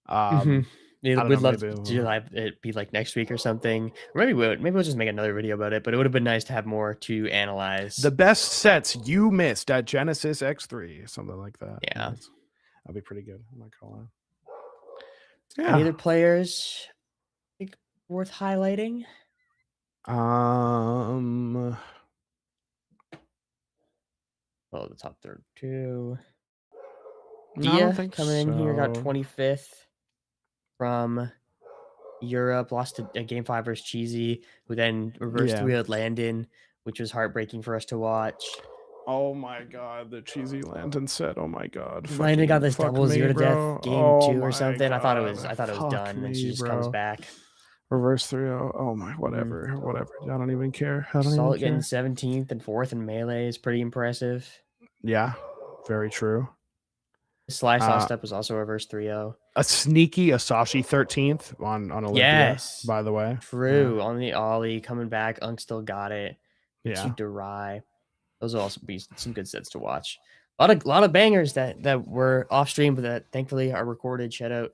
Mhm. Yeah, I don't we'd know, love maybe to do it be like next week or something. Or maybe we'll just make another video about it. But it would have been nice to have more to analyze. the best sets you missed at Genesis X3, something like that. Yeah. That'd be pretty good. I'm not gonna lie. Any other players think worth highlighting? Well, the top 32. No, I don't Dia think coming in here got so. 25th from Europe, lost a game 5 versus Cheesy, who then reversed Yeah. 3-0'd Landon, which was heartbreaking for us to watch. Oh my god, the cheesy Landon set. Oh my god. Landon got this double 0 to bro. death game Oh 2 or my something. I thought it was God. done, and she me, just bro. comes back. Reverse 3-0. Oh my, whatever. I don't even care. I don't Salt even getting care. 17th and 4th in Melee is pretty impressive. Yeah, very true. Sly Sauce Step was also reverse 3-0. A sneaky Asashi 13th on Olympia, Yes. by the way. True. On the Ollie, coming back. Unk still got it. Yeah. Shoot Rai. Those will also be some good sets to watch. A lot of bangers that were off stream, but that thankfully are recorded. Shout out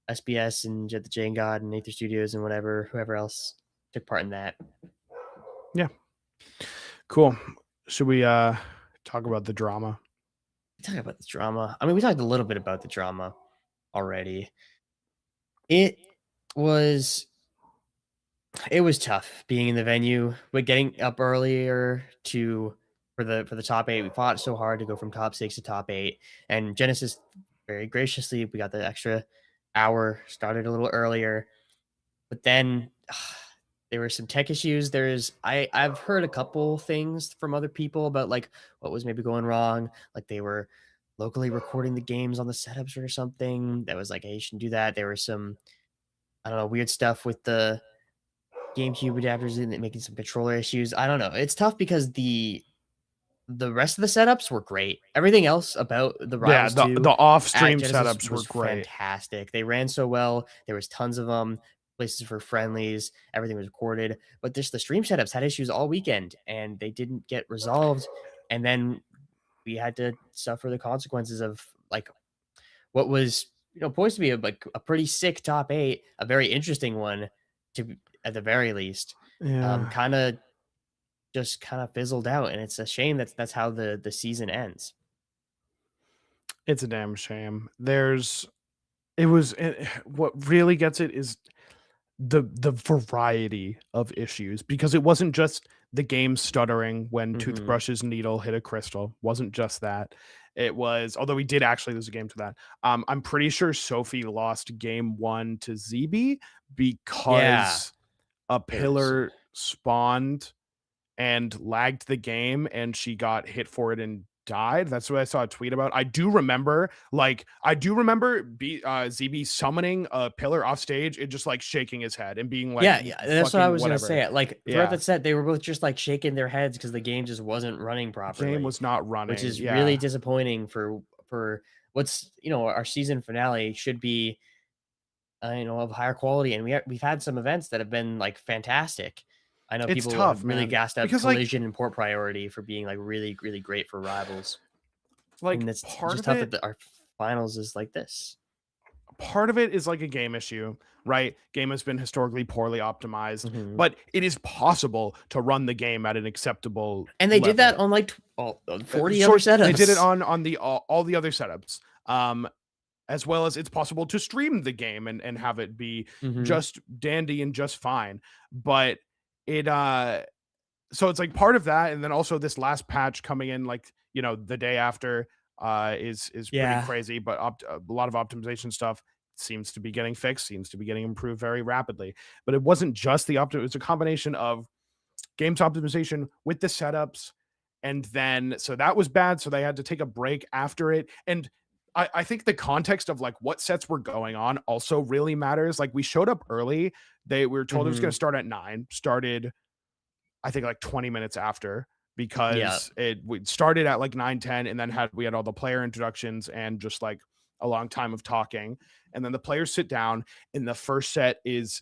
SBS and Jet the Jane God and Nathan Studios and whoever else took part in that. Yeah. Cool. Should we talk about the drama? Talk about the drama. I mean, we talked a little bit about the drama already. It was tough being in the venue, but getting up earlier for the top 8. We fought so hard to go from top 6 to top 8, and Genesis very graciously we got the extra hour, started a little earlier, but then there were some tech issues. I've heard a couple things from other people about like what was maybe going wrong, like they were locally recording the games on the setups or something. That was like, hey, you shouldn't do that. There was some, I don't know, weird stuff with the GameCube adapters and making some controller issues. I don't know. It's tough because the rest of the setups were great. Everything else about the Rivals 2 the off-stream at Genesis setups were was great. fantastic. They ran so well. There was tons of them, places for friendlies. Everything was recorded. But just the stream setups had issues all weekend, and they didn't get resolved. And then we had to suffer the consequences of like what was poised to be a pretty sick top 8, a very interesting one to at the very least. Yeah. Kind of fizzled out, and it's a shame that's how the season ends. It's a damn shame. What really gets it is the variety of issues, because it wasn't just the game stuttering when Toothbrush's needle hit a crystal. Wasn't just that. It was, although we did actually lose a game to that. I'm pretty sure Sophie lost game 1 to ZB because a pillar spawned and lagged the game, and she got hit for it and died. That's what I saw a tweet about. I do remember ZB summoning a pillar off stage and just like shaking his head and being like, yeah, that's what I was gonna say. Like throughout Yeah. the set, they were both just like shaking their heads because the game just wasn't running the properly. game was not running, which is yeah. really disappointing for what's our season finale should be of higher quality, and we've had some events that have been like fantastic. I know It's people tough, have really man, gassed up because, like- Collision and Port Priority for being like really, really great for Rivals. Like, And it's part just of tough it, that our finals is like this. part of it is like a game issue, right? Game has been historically poorly optimized, Mhm. but it is possible to run the game at an acceptable And they did that level. on like 40 other setups. They did it on the all the other setups. As well as it's possible to stream the game and have it be Mhm. just dandy and just fine. But it so it's like part of that, and then also this last patch coming in like the day after is Yeah. pretty crazy. But a lot of optimization stuff seems to be getting fixed, seems to be getting improved very rapidly. But it wasn't just the it was a combination of games optimization with the setups, and then so that was bad. So they had to take a break after it, and I think the context of like what sets were going on also really matters. Like we showed up early. We were told it was going to start at 9. Started, I think, like 20 minutes after, because we started at like 9:10, and then we had all the player introductions and just like a long time of talking, and then the players sit down, and the first set is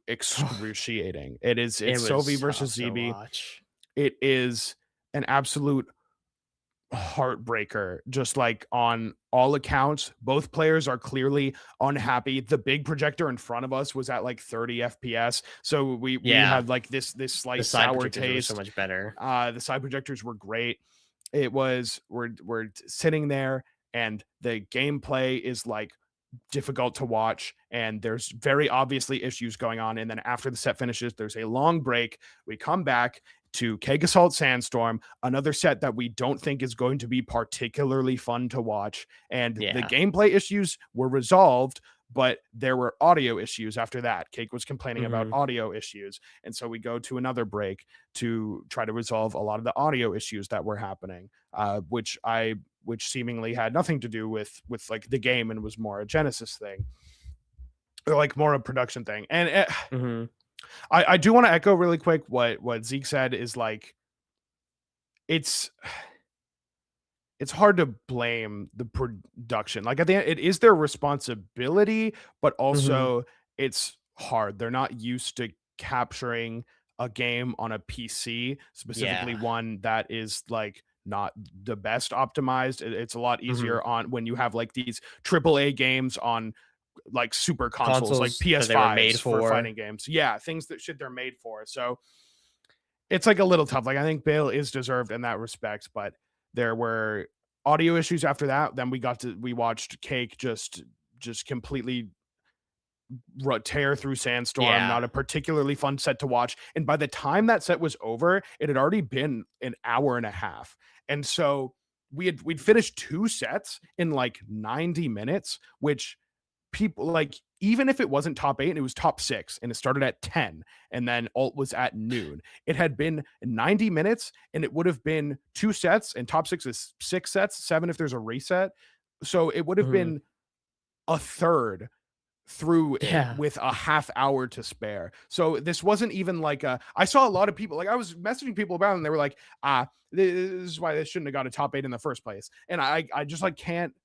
excruciating. It's Sophie versus ZB. It is an absolute heartbreaker, just like on all accounts. Both players are clearly unhappy. The big projector in front of us was at like 30 FPS, so we Yeah. had like this The slight side sour projectors were taste. so much better. The side projectors were great. It was we're sitting there, and the gameplay is like difficult to watch, and there's very obviously issues going on. And then after the set finishes, there's a long break. We come back to Keg Assault Sandstorm, another set that we don't think is going to be particularly fun to watch. And the Yeah. gameplay issues were resolved, but there were audio issues after that. Cake was complaining about Mhm. audio issues. And so we go to another break to try to resolve a lot of the audio issues that were happening, which seemingly had nothing to do with like the game and was more a Genesis thing, or like more a production thing. And Mhm. I do want to echo really quick what Zeke said, is like it's hard to blame the production. Like at the end, it is their responsibility, but Mhm. also it's hard. They're not used to capturing a game on a PC, specifically Yeah. one that is like not the best optimized. It's a lot Mhm. easier on when you have like these AAA games on like super consoles like Consoles that they were made PS5s for for. fighting games. Yeah, things that shit they're made for. So it's like a little tough. Like I think Bale is deserved in that respect, but there were audio issues after that. Then we watched Cake just completely tear through Sandstorm. Yeah. Not a particularly fun set to watch. And by the time that set was over, it had already been an hour and a half. And so we'd finished 2 sets in like 90 minutes, which people like, even if it wasn't top 8 and it was top 6 and it started at 10 and then alt was at noon, it had been 90 minutes and it would have been 2 sets, and top 6 is 6 sets, 7 if there's a reset. So it would have Mhm. been a third through it Yeah. with a half hour to spare. So this wasn't even like I saw a lot of people, like I was messaging people about it, and they were like, this is why this shouldn't have got a top 8 in the first place. And I just like can't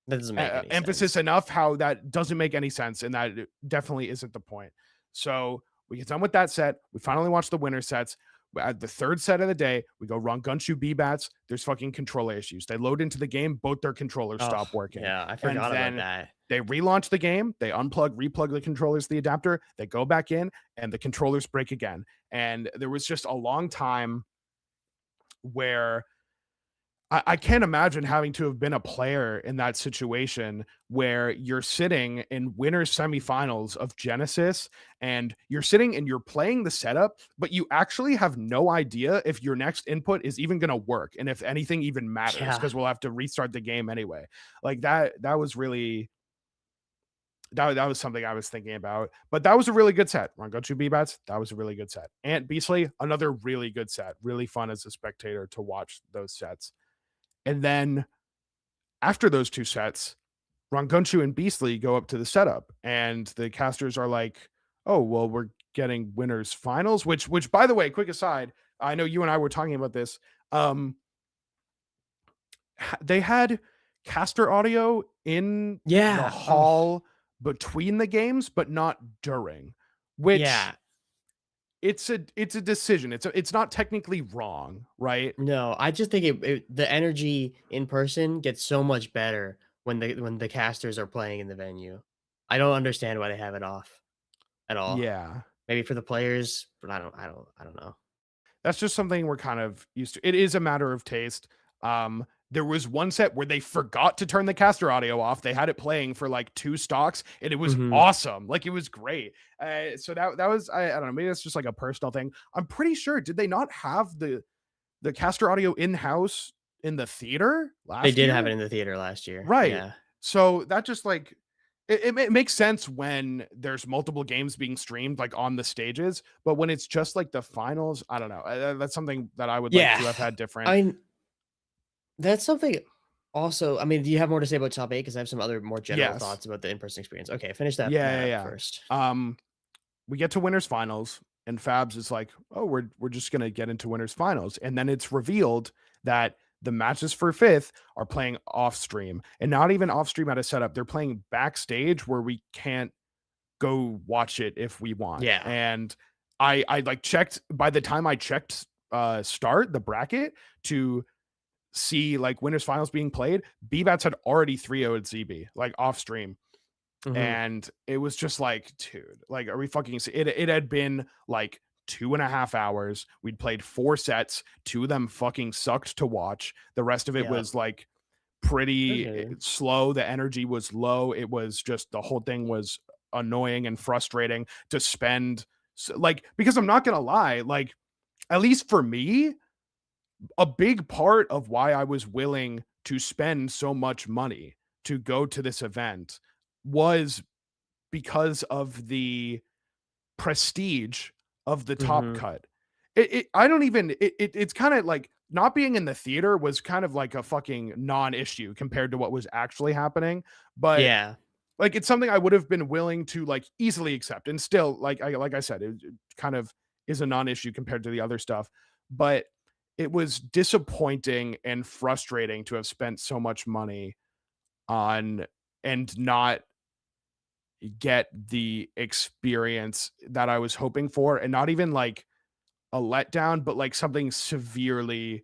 That doesn't make any emphasis sense. enough how that doesn't make any sense, and that it definitely isn't the point. So we get done with that set. We finally watch the winner sets. At the third set of the day, we go Rongunshu B-Bats. There's fucking controller issues. They load into the game, both their controllers stop working. Yeah, I And forgot then about that. they relaunch the game. They replug the controllers, the adapter. They go back in, and the controllers break again. And there was just a long time where I can't imagine having to have been a player in that situation where you're sitting in winners semifinals of Genesis, and you're sitting and you're playing the setup, but you actually have no idea if your next input is even going to work and if anything even matters, Yeah. because we'll have to restart the game anyway. Like that was really that was something I was thinking about. But that was a really good set. Rangochu B-Bats, that was a really good set. Ant Beastly, another really good set. Really fun as a spectator to watch those sets. And then after those 2 sets, Rongunshu and Beastly go up to the setup, and the casters are like, "Oh, well, we're getting winners finals." Which by the way, quick aside, I know you and I were talking about this. They had caster audio in the Yeah. hall between the games, but not during. Which Yeah. it's a decision. It's not technically wrong, right? No, I just think the energy in person gets so much better when the casters are playing in the venue. I don't understand why they have it off at all. Yeah. Maybe for the players, but I don't know. That's just something we're kind of used to. It is a matter of taste. There was one set where they forgot to turn the caster audio off. They had it playing for like 2 stocks, and it was Mhm. awesome. Like it was great. So that was I don't know. Maybe that's just like a personal thing. I'm pretty sure. Did they not have the caster audio in house in the theater last They did have year? it in the theater last year. Right. Yeah. So that just like it makes sense when there's multiple games being streamed like on the stages, but when it's just like the finals, I don't know. That's something that I would like Yeah. to have had different. I mean, that's something also, I mean, do you have more to say about top 8? Because I have some other more general Yes. thoughts about the in-person experience. Okay, finish that Yeah. first. We get to winners finals, and Fabs is like, "Oh, we're just gonna get into winners finals," and then it's revealed that the matches for 5th are playing off stream, and not even off stream at a setup. They're playing backstage where we can't go watch it if we want. Yeah. And I like checked, by the time I checked start the bracket to see like winners finals being played, BBats had already 3-0'd ZB like off stream. And it was just like, dude, like, are we fucking it had been like 2.5 hours. We'd played 4 sets. 2 of them fucking sucked to watch. The rest of it was like pretty slow. The energy was low. It was just, the whole thing was annoying and frustrating to spend, like, because I'm not gonna lie, like, at least for me, a big part of why I was willing to spend so much money to go to this event was because of the prestige of the top cut. It's kind of like, not being in the theater was kind of like a fucking non-issue compared to what was actually happening. But Yeah. like, it's something I would have been willing to like easily accept. And still, like I said, it kind of is a non-issue compared to the other stuff. But it was disappointing and frustrating to have spent so much money on and not get the experience that I was hoping for, and not even like a letdown, but like something severely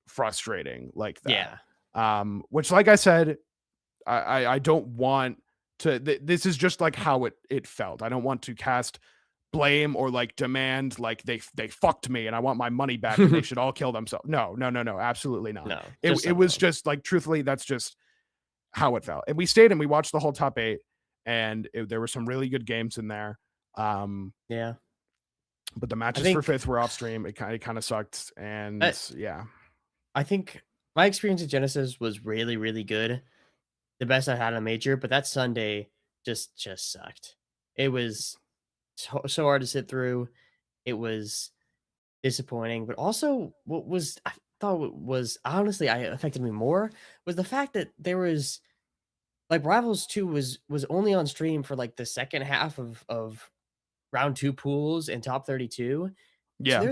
frustrating like that. Yeah. Which, like I said, I don't want to, this is just like how it felt. I don't want to cast blame or like demand like they fucked me and I want my money back and they should all kill themselves. No, absolutely not. No. It was just like, truthfully, that's just how it felt. And we stayed and we watched the whole top 8, and there were some really good games in there. Yeah. But the matches for 5th were off stream. It kind of sucked. And yeah. I think my experience at Genesis was really, really good. The best I had on a major, but that Sunday just sucked. It was so hard to sit through. It was disappointing, but also what was, I thought was honestly affected me more was the fact that there was like Rivals 2 was only on stream for like the second half of round 2 pools and top 32. Yeah. So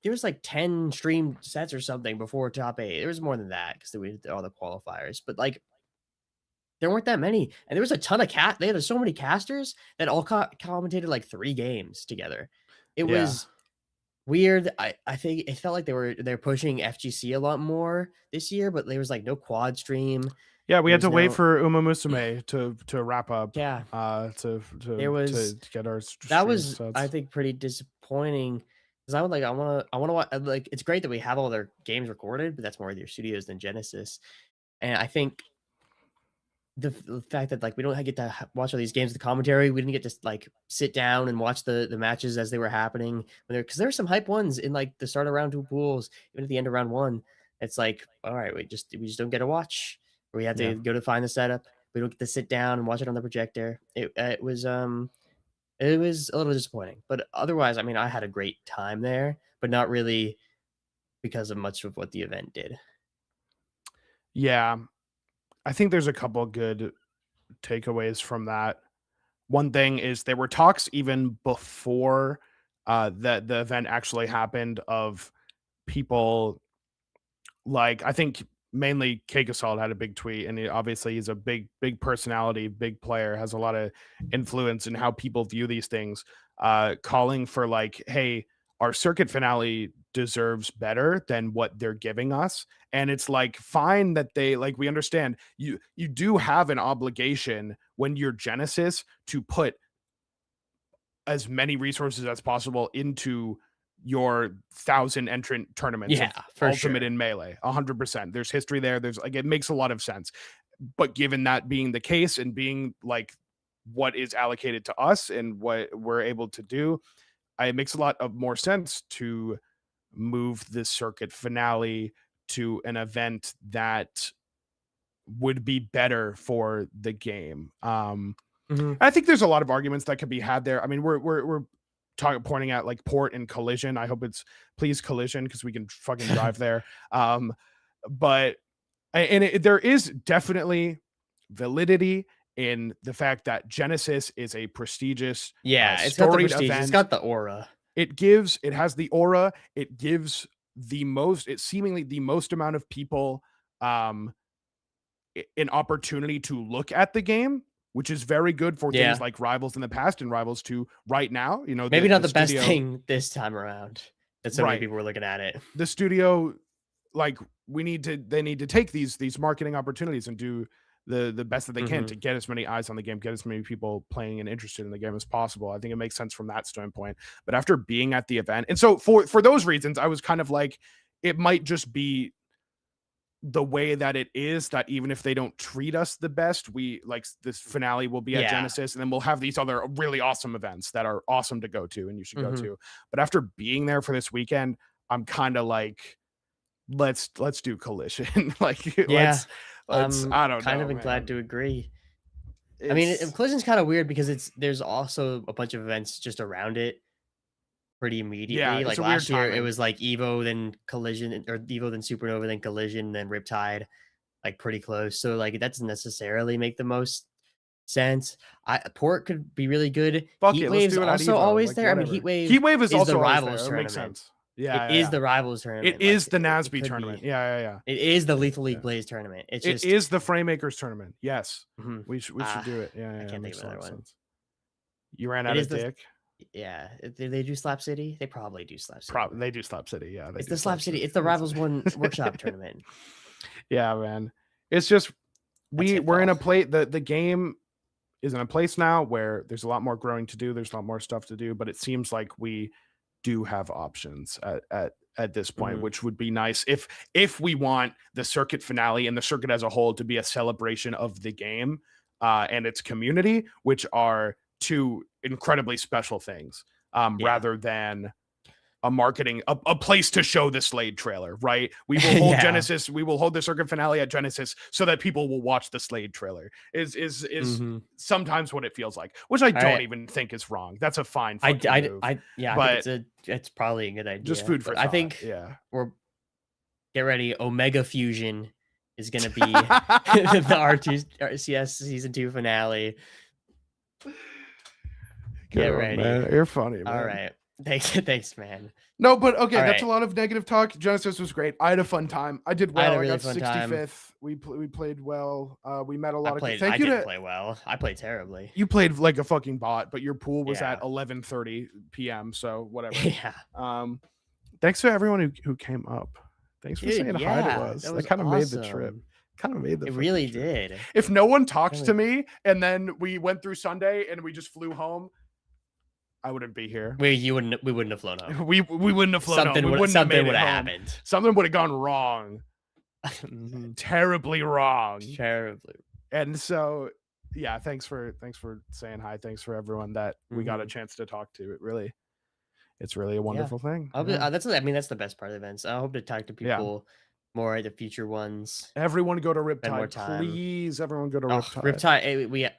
there's like 10 streamed sets or something before top 8. There was more than that because we did all the qualifiers, but like there weren't that many, and there was a ton of they had so many casters that all commentated like 3 games together. It was weird. I think it felt like they're pushing FGC a lot more this year, but there was like no quad stream. Yeah, we had to wait for Uma Musume to wrap up. Yeah. To get our that was sets. I think pretty disappointing because I want to watch, like, it's great that we have all their games recorded, but that's more their studios than Genesis. And I think the fact that like we don't get to watch all these games, the commentary, we didn't get to like sit down and watch the matches as they were happening, because there were some hype ones in like the start of round 2 pools, even at the end of round 1. It's like, all right, we just don't get to watch, or we have to go to find the setup. We don't get to sit down and watch it on the projector. It was a little disappointing, but otherwise, I mean, I had a great time there, but not really because of much of what the event did. Yeah. I think there's a couple good takeaways from that. One thing is there were talks even before the event actually happened of people, like, I think mainly Keikasalt had a big tweet, and obviously he's a big personality, big player, has a lot of influence in how people view these things, calling for like, hey, our circuit finale deserves better than what they're giving us. And it's like, fine that they, like, we understand you do have an obligation when you're Genesis to put as many resources as possible into your 1,000 entrant tournaments. Yeah, for Ultimate sure. in Melee, 100%. There's history there. There's like, it makes a lot of sense. But given that being the case and being like what is allocated to us and what we're able to do, it makes a lot of more sense to move the circuit finale to an event that would be better for the game. I think there's a lot of arguments that could be had there. I mean, we're pointing at like Port and Collision. I hope it's please Collision because we can fucking drive there. But there is definitely validity in the fact that Genesis is a prestigious, it's got the storied prestige. event. It's got the aura. It has the aura. It gives it's seemingly the most amount of people an opportunity to look at the game, which is very good for things like Rivals in the past and Rivals 2 right now. You know, maybe not the best thing this time around that so many people were looking at it. The studio like they need to take these marketing opportunities and do the best that they can to get as many eyes on the game, get as many people playing and interested in the game as possible. I think it makes sense from that standpoint. But after being at the event, and so for those reasons, I was kind of like, it might just be the way that it is, that even if they don't treat us the best, we like this finale will be at Genesis, and then we'll have these other really awesome events that are awesome to go to and you should go to. But after being there for this weekend, I'm kind of like, let's do Collision. Like, let's I don't know. Kind of glad to agree. I mean, Collision's kind of weird because there's also a bunch of events just around it pretty immediately. Yeah, like last year, it was like Evo, then Collision, or Evo, then Supernova, then Collision, then Riptide, like pretty close. So like that doesn't necessarily make the most sense. Port could be really good. Fuck Heat it, Wave's let's do it at also Evo, always like, there. I whatever. mean, Heat Wave is also the always Rivals there. It tournament. makes sense. Yeah, it is the Rivals tournament. It is the it NASB could tournament. be. Yeah. It is the Lethal League Blaze tournament. It's just, it is the Framemakers tournament. Yes, we should do it. Yeah, I can't think of another one. Sense. You ran out of dick. Yeah, do they do Slap City? They probably do Slap City. They do Slap City. Yeah, it's the Slap City. It's the Rivals One Workshop tournament. Yeah, man. It's just we're in a place. The game is in a place now where there's a lot more growing to do. There's a lot more stuff to do, but it seems like we do have options at this point, which would be nice if we want the circuit finale and the circuit as a whole to be a celebration of the game and its community, which are two incredibly special things, rather than a place to show the Slade trailer, right? We will hold Genesis, we will hold the circuit finale at Genesis so that people will watch the Slade trailer is sometimes what it feels like, which I don't even think is wrong. That's a fine move. But it's probably a good idea. Just food for thought. I think get ready. Omega Fusion is going to be the RCS season 2 finale. Get ready. Man. You're funny, man. All right. Thanks, man. No, but okay, that's a lot of negative talk. Genesis was great. I had a fun time. I did well. I got 65th. We played well. We met a lot of. I didn't play well. I played terribly. You played like a fucking bot, but your pool was at 11:30 p.m. So whatever. Yeah. Thanks to everyone who came up. Thanks for saying hi to us. That kind of made the trip. It really did. If no one talked to me and then we went through Sunday and we just flew home, I wouldn't be here. We wouldn't have flown home. We wouldn't have flown home. Something would have happened. Something would have gone wrong. Terribly wrong. Terribly. And so, yeah, thanks for saying hi. Thanks for everyone that we got a chance to talk to. It's really a wonderful thing. That's the best part of the events. I hope to talk to people more at the future ones. Everyone go to Riptide, please. Everyone go to Riptide.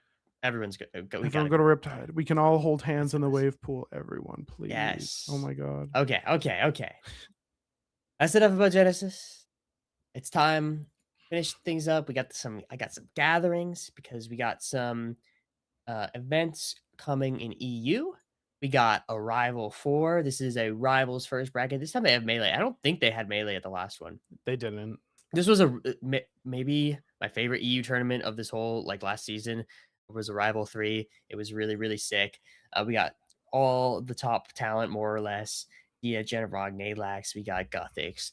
Everyone's good. Everyone go to Riptide. We can all hold hands in the wave pool. Everyone, please. Yes. Oh my god. Okay. That's enough about Genesis. It's time to finish things up. I got some gatherings because we got some events coming in EU. We got Arrival 4. This is a Rivals first bracket. This time they have Melee. I don't think they had Melee at the last one. They didn't. This was maybe my favorite EU tournament of this whole last season. It was Arrival 3. It was really, really sick. We got all the top talent, more or less. Yeah, Jennifer Nadelax. We got Gothics,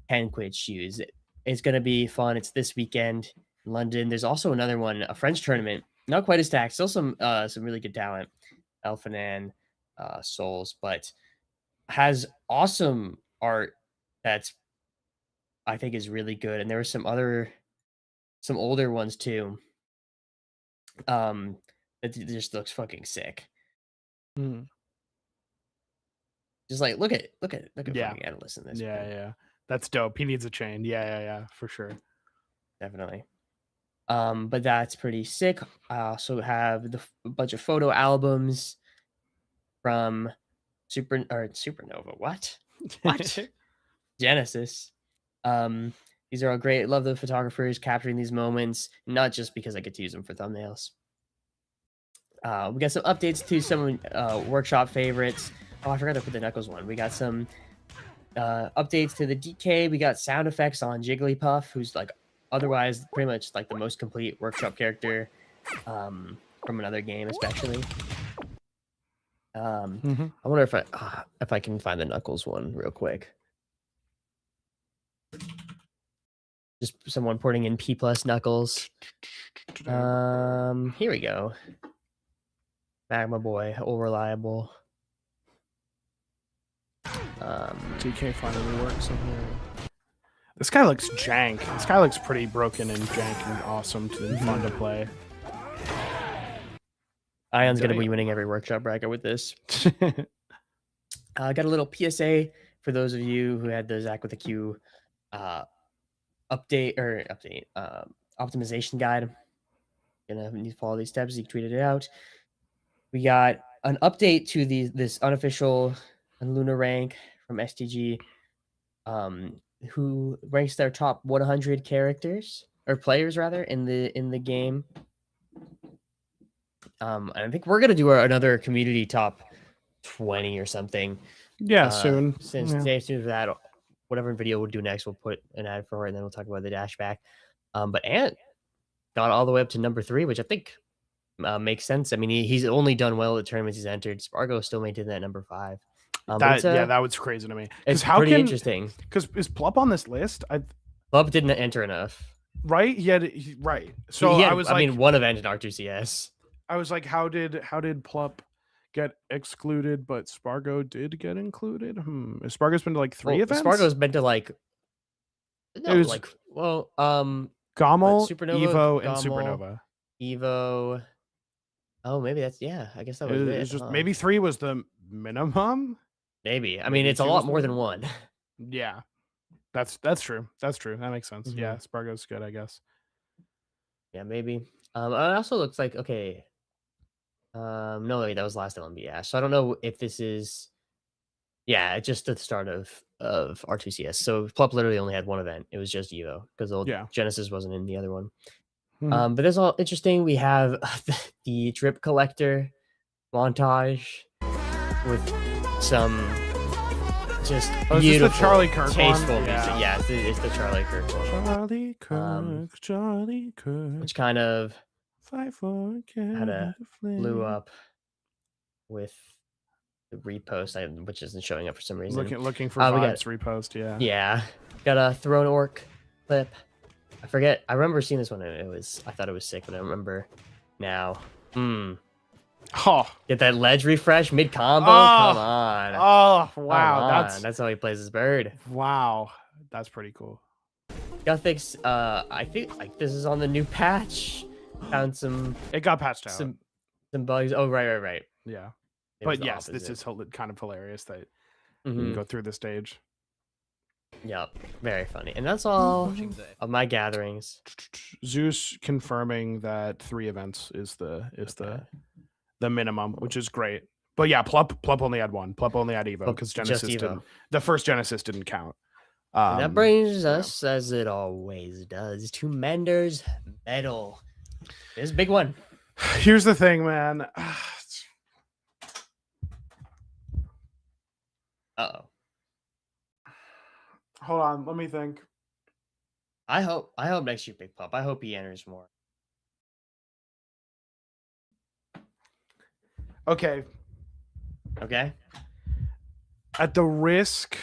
Penquid Shoes. It's going to be fun. It's this weekend in London. There's also another one, a French tournament. Not quite as stacked. Still some really good talent. Elfanan, Souls, but has awesome art that's I think is really good. And there were some older ones too. It just looks fucking sick. Just look at fucking Analyst in this. Yeah. That's dope. He needs a chain. Yeah, for sure. Definitely. But that's pretty sick. I also have a bunch of photo albums from Supernova. What? Genesis. These are all great. Love the photographers capturing these moments, not just because I get to use them for thumbnails. We got some updates to some workshop favorites. Oh, I forgot to put the Knuckles one. We got some updates to the DK. We got sound effects on Jigglypuff, who's otherwise pretty much the most complete workshop character from another game, especially. I wonder if I can find the Knuckles one real quick. Just someone porting in P+ Knuckles. Here we go. Magma Boy, all reliable. TK finally works in here. This guy looks jank. This guy looks pretty broken and jank and awesome and fun to play. Ion's gonna be winning every workshop bracket with this. I got a little PSA for those of you who had the Zach with a Q optimization guide. Gonna need to follow these steps. You tweeted it out. We got an update to this unofficial Luna rank from STG, who ranks their top 100 characters or players rather in the game. And I think we're gonna do another community top 20 or something. Yeah, soon. Since today, as soon as that, whatever video we'll do next, we'll put an ad for it, and then we'll talk about the dashback. But Ant got all the way up to number 3, which I think makes sense. I mean, he's only done well at tournaments he's entered. Spargo still maintained that number 5. That was crazy to me. It's pretty interesting. Because is Plup on this list? Plup didn't enter enough. Right? Right. So I was like, I mean, one event in R2CS. I was like, how did Plup get excluded, but Spargo did get included? Spargo's been to like 3 events? Spargo's been to like Gommel, Supernova, Evo, and Gommel, Supernova. Evo. Oh, maybe that's I guess that was It's just maybe 3 was the minimum. Maybe. I mean, it's a lot more than 1. Yeah, that's true. That's true. That makes sense. Yeah, Spargo's good, I guess. Yeah, maybe. It also looks like okay. No, wait, that was last LMB Ash. So I don't know if this is. Yeah, just the start of R2CS. So Plup literally only had 1 event. It was just Evo because Genesis wasn't in the other one. But that's all interesting. We have the drip collector montage with some just beautiful, the Charlie Kirk tasteful one? music. Yeah, it's the Charlie Kirk one. Charlie Kirk, which kind of fight for blew up with the repost, which isn't showing up for some reason. Looking for vibes repost. Yeah. Got a Throne Orc clip. I forget. I remember seeing this one. I thought it was sick, but I don't remember now. Oh, get that ledge refresh mid combo. Come on. Oh, wow. That's how he plays his bird. Wow, that's pretty cool. Guthix, I think like this is on the new patch. Found some. It got patched out. Some bugs. Oh, right. Yeah, but yes, this is kind of hilarious that you can go through the stage. Yep, very funny. And that's all of my gatherings. Zeus confirming that 3 events is the minimum, which is great. But yeah, Plup only had 1. Plup only had Evo because Genesis didn't. The first Genesis didn't count. And that brings us, as it always does, to Mender's medal. This is a big one. Here's the thing, man. Uh-oh. Hold on, let me think. I hope next year, Big Pup. I hope he enters more. Okay. At the risk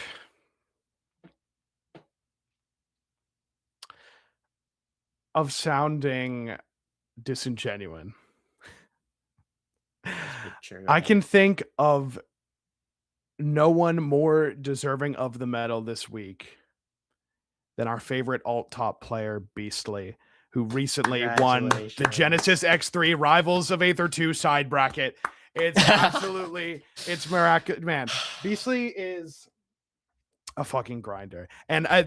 of sounding disingenuous, I can think of no one more deserving of the medal this week than our favorite alt top player, Beastly, who recently won the Genesis X3 Rivals of Aether 2 side bracket. It's absolutely, it's miraculous, man. Beastly is a fucking grinder, and I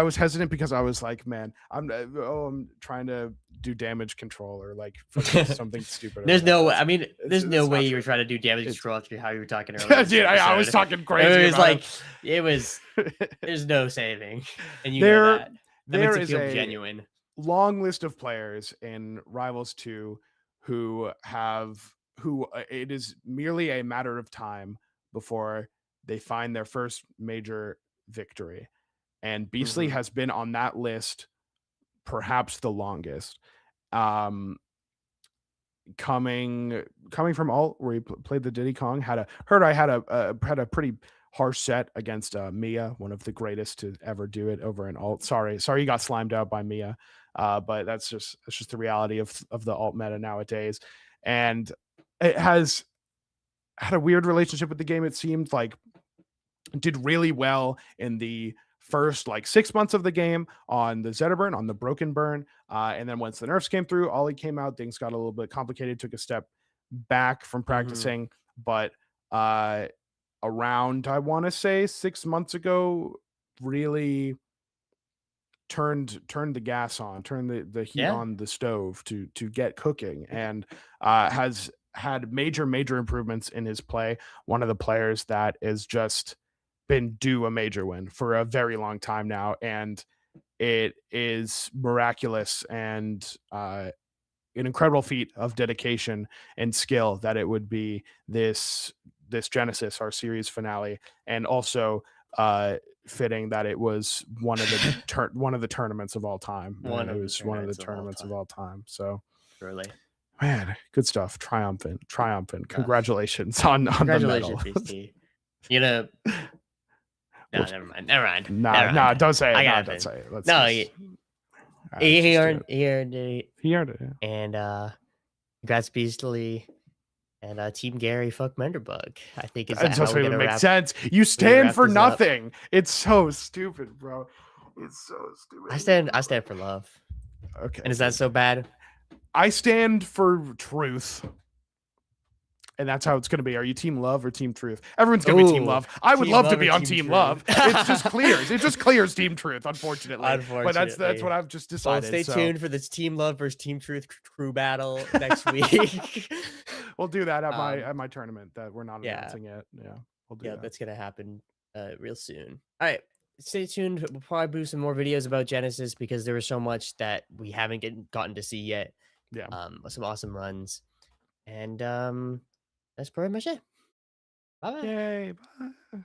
was hesitant because I was like, man, I'm trying to do damage control or like something stupid. There's no way. I mean, there's no way you were trying to do damage control after how you were talking earlier. Dude, I was talking crazy. It was there's no saving, and you know that. That makes it feel genuine. Long list of players in Rivals 2 who it is merely a matter of time before they find their first major victory. And Beastly has been on that list perhaps the longest. Coming from alt, where he played the Diddy Kong, had a pretty harsh set against Mia, one of the greatest to ever do it over an alt. Sorry, you got slimed out by Mia, but that's just the reality of the alt meta nowadays, and it has had a weird relationship with the game. It seemed like did really well in the first like 6 months of the game on the Zeta burn, on the broken burn, and then once the nerfs came through, Ollie came out, things got a little bit complicated, took a step back from practicing, but around, I want to say 6 months ago, really turned the gas on, turned the heat Yeah. on the stove to get cooking, and has had major improvements in his play. One of the players that is just been due a major win for a very long time now, and it is miraculous and an incredible feat of dedication and skill that it would be this Genesis, our series finale, and also fitting that it was one of the tournaments of all time. It was one of the tournaments of all time. So Really, man, good stuff. Triumphant. Congratulations on the medal. BC. You know, no, never mind. Nah, don't say it. I No, got don't it. say it. Let's No, just- he just earned do it. it. He earned it. Yeah. And congrats Beastly and Team Gary fuck Menderbug. I think is That how doesn't we're even gonna make wrap. sense. You stand wrap for this up. nothing. It's so stupid, bro. It's so stupid. I stand for love. Okay. And is that so bad? I stand for truth. And that's how it's going to be. Are you team love or team truth? Everyone's going to be team Ooh, love. I would team love to love be or on team team truth? love. It just clears team truth, unfortunately. But that's Unfortunately. what I've just Well, decided. stay so tuned for this Team Love versus Team Truth crew battle next week. We'll do that at my tournament that we're not yeah. announcing yet. Yeah. We'll do Yeah, that. that's gonna happen real soon. All right, stay tuned. We'll probably do some more videos about Genesis because there was so much that we haven't gotten to see yet. Yeah. Some awesome runs, and that's pretty much it. Bye bye. Yay. Bye.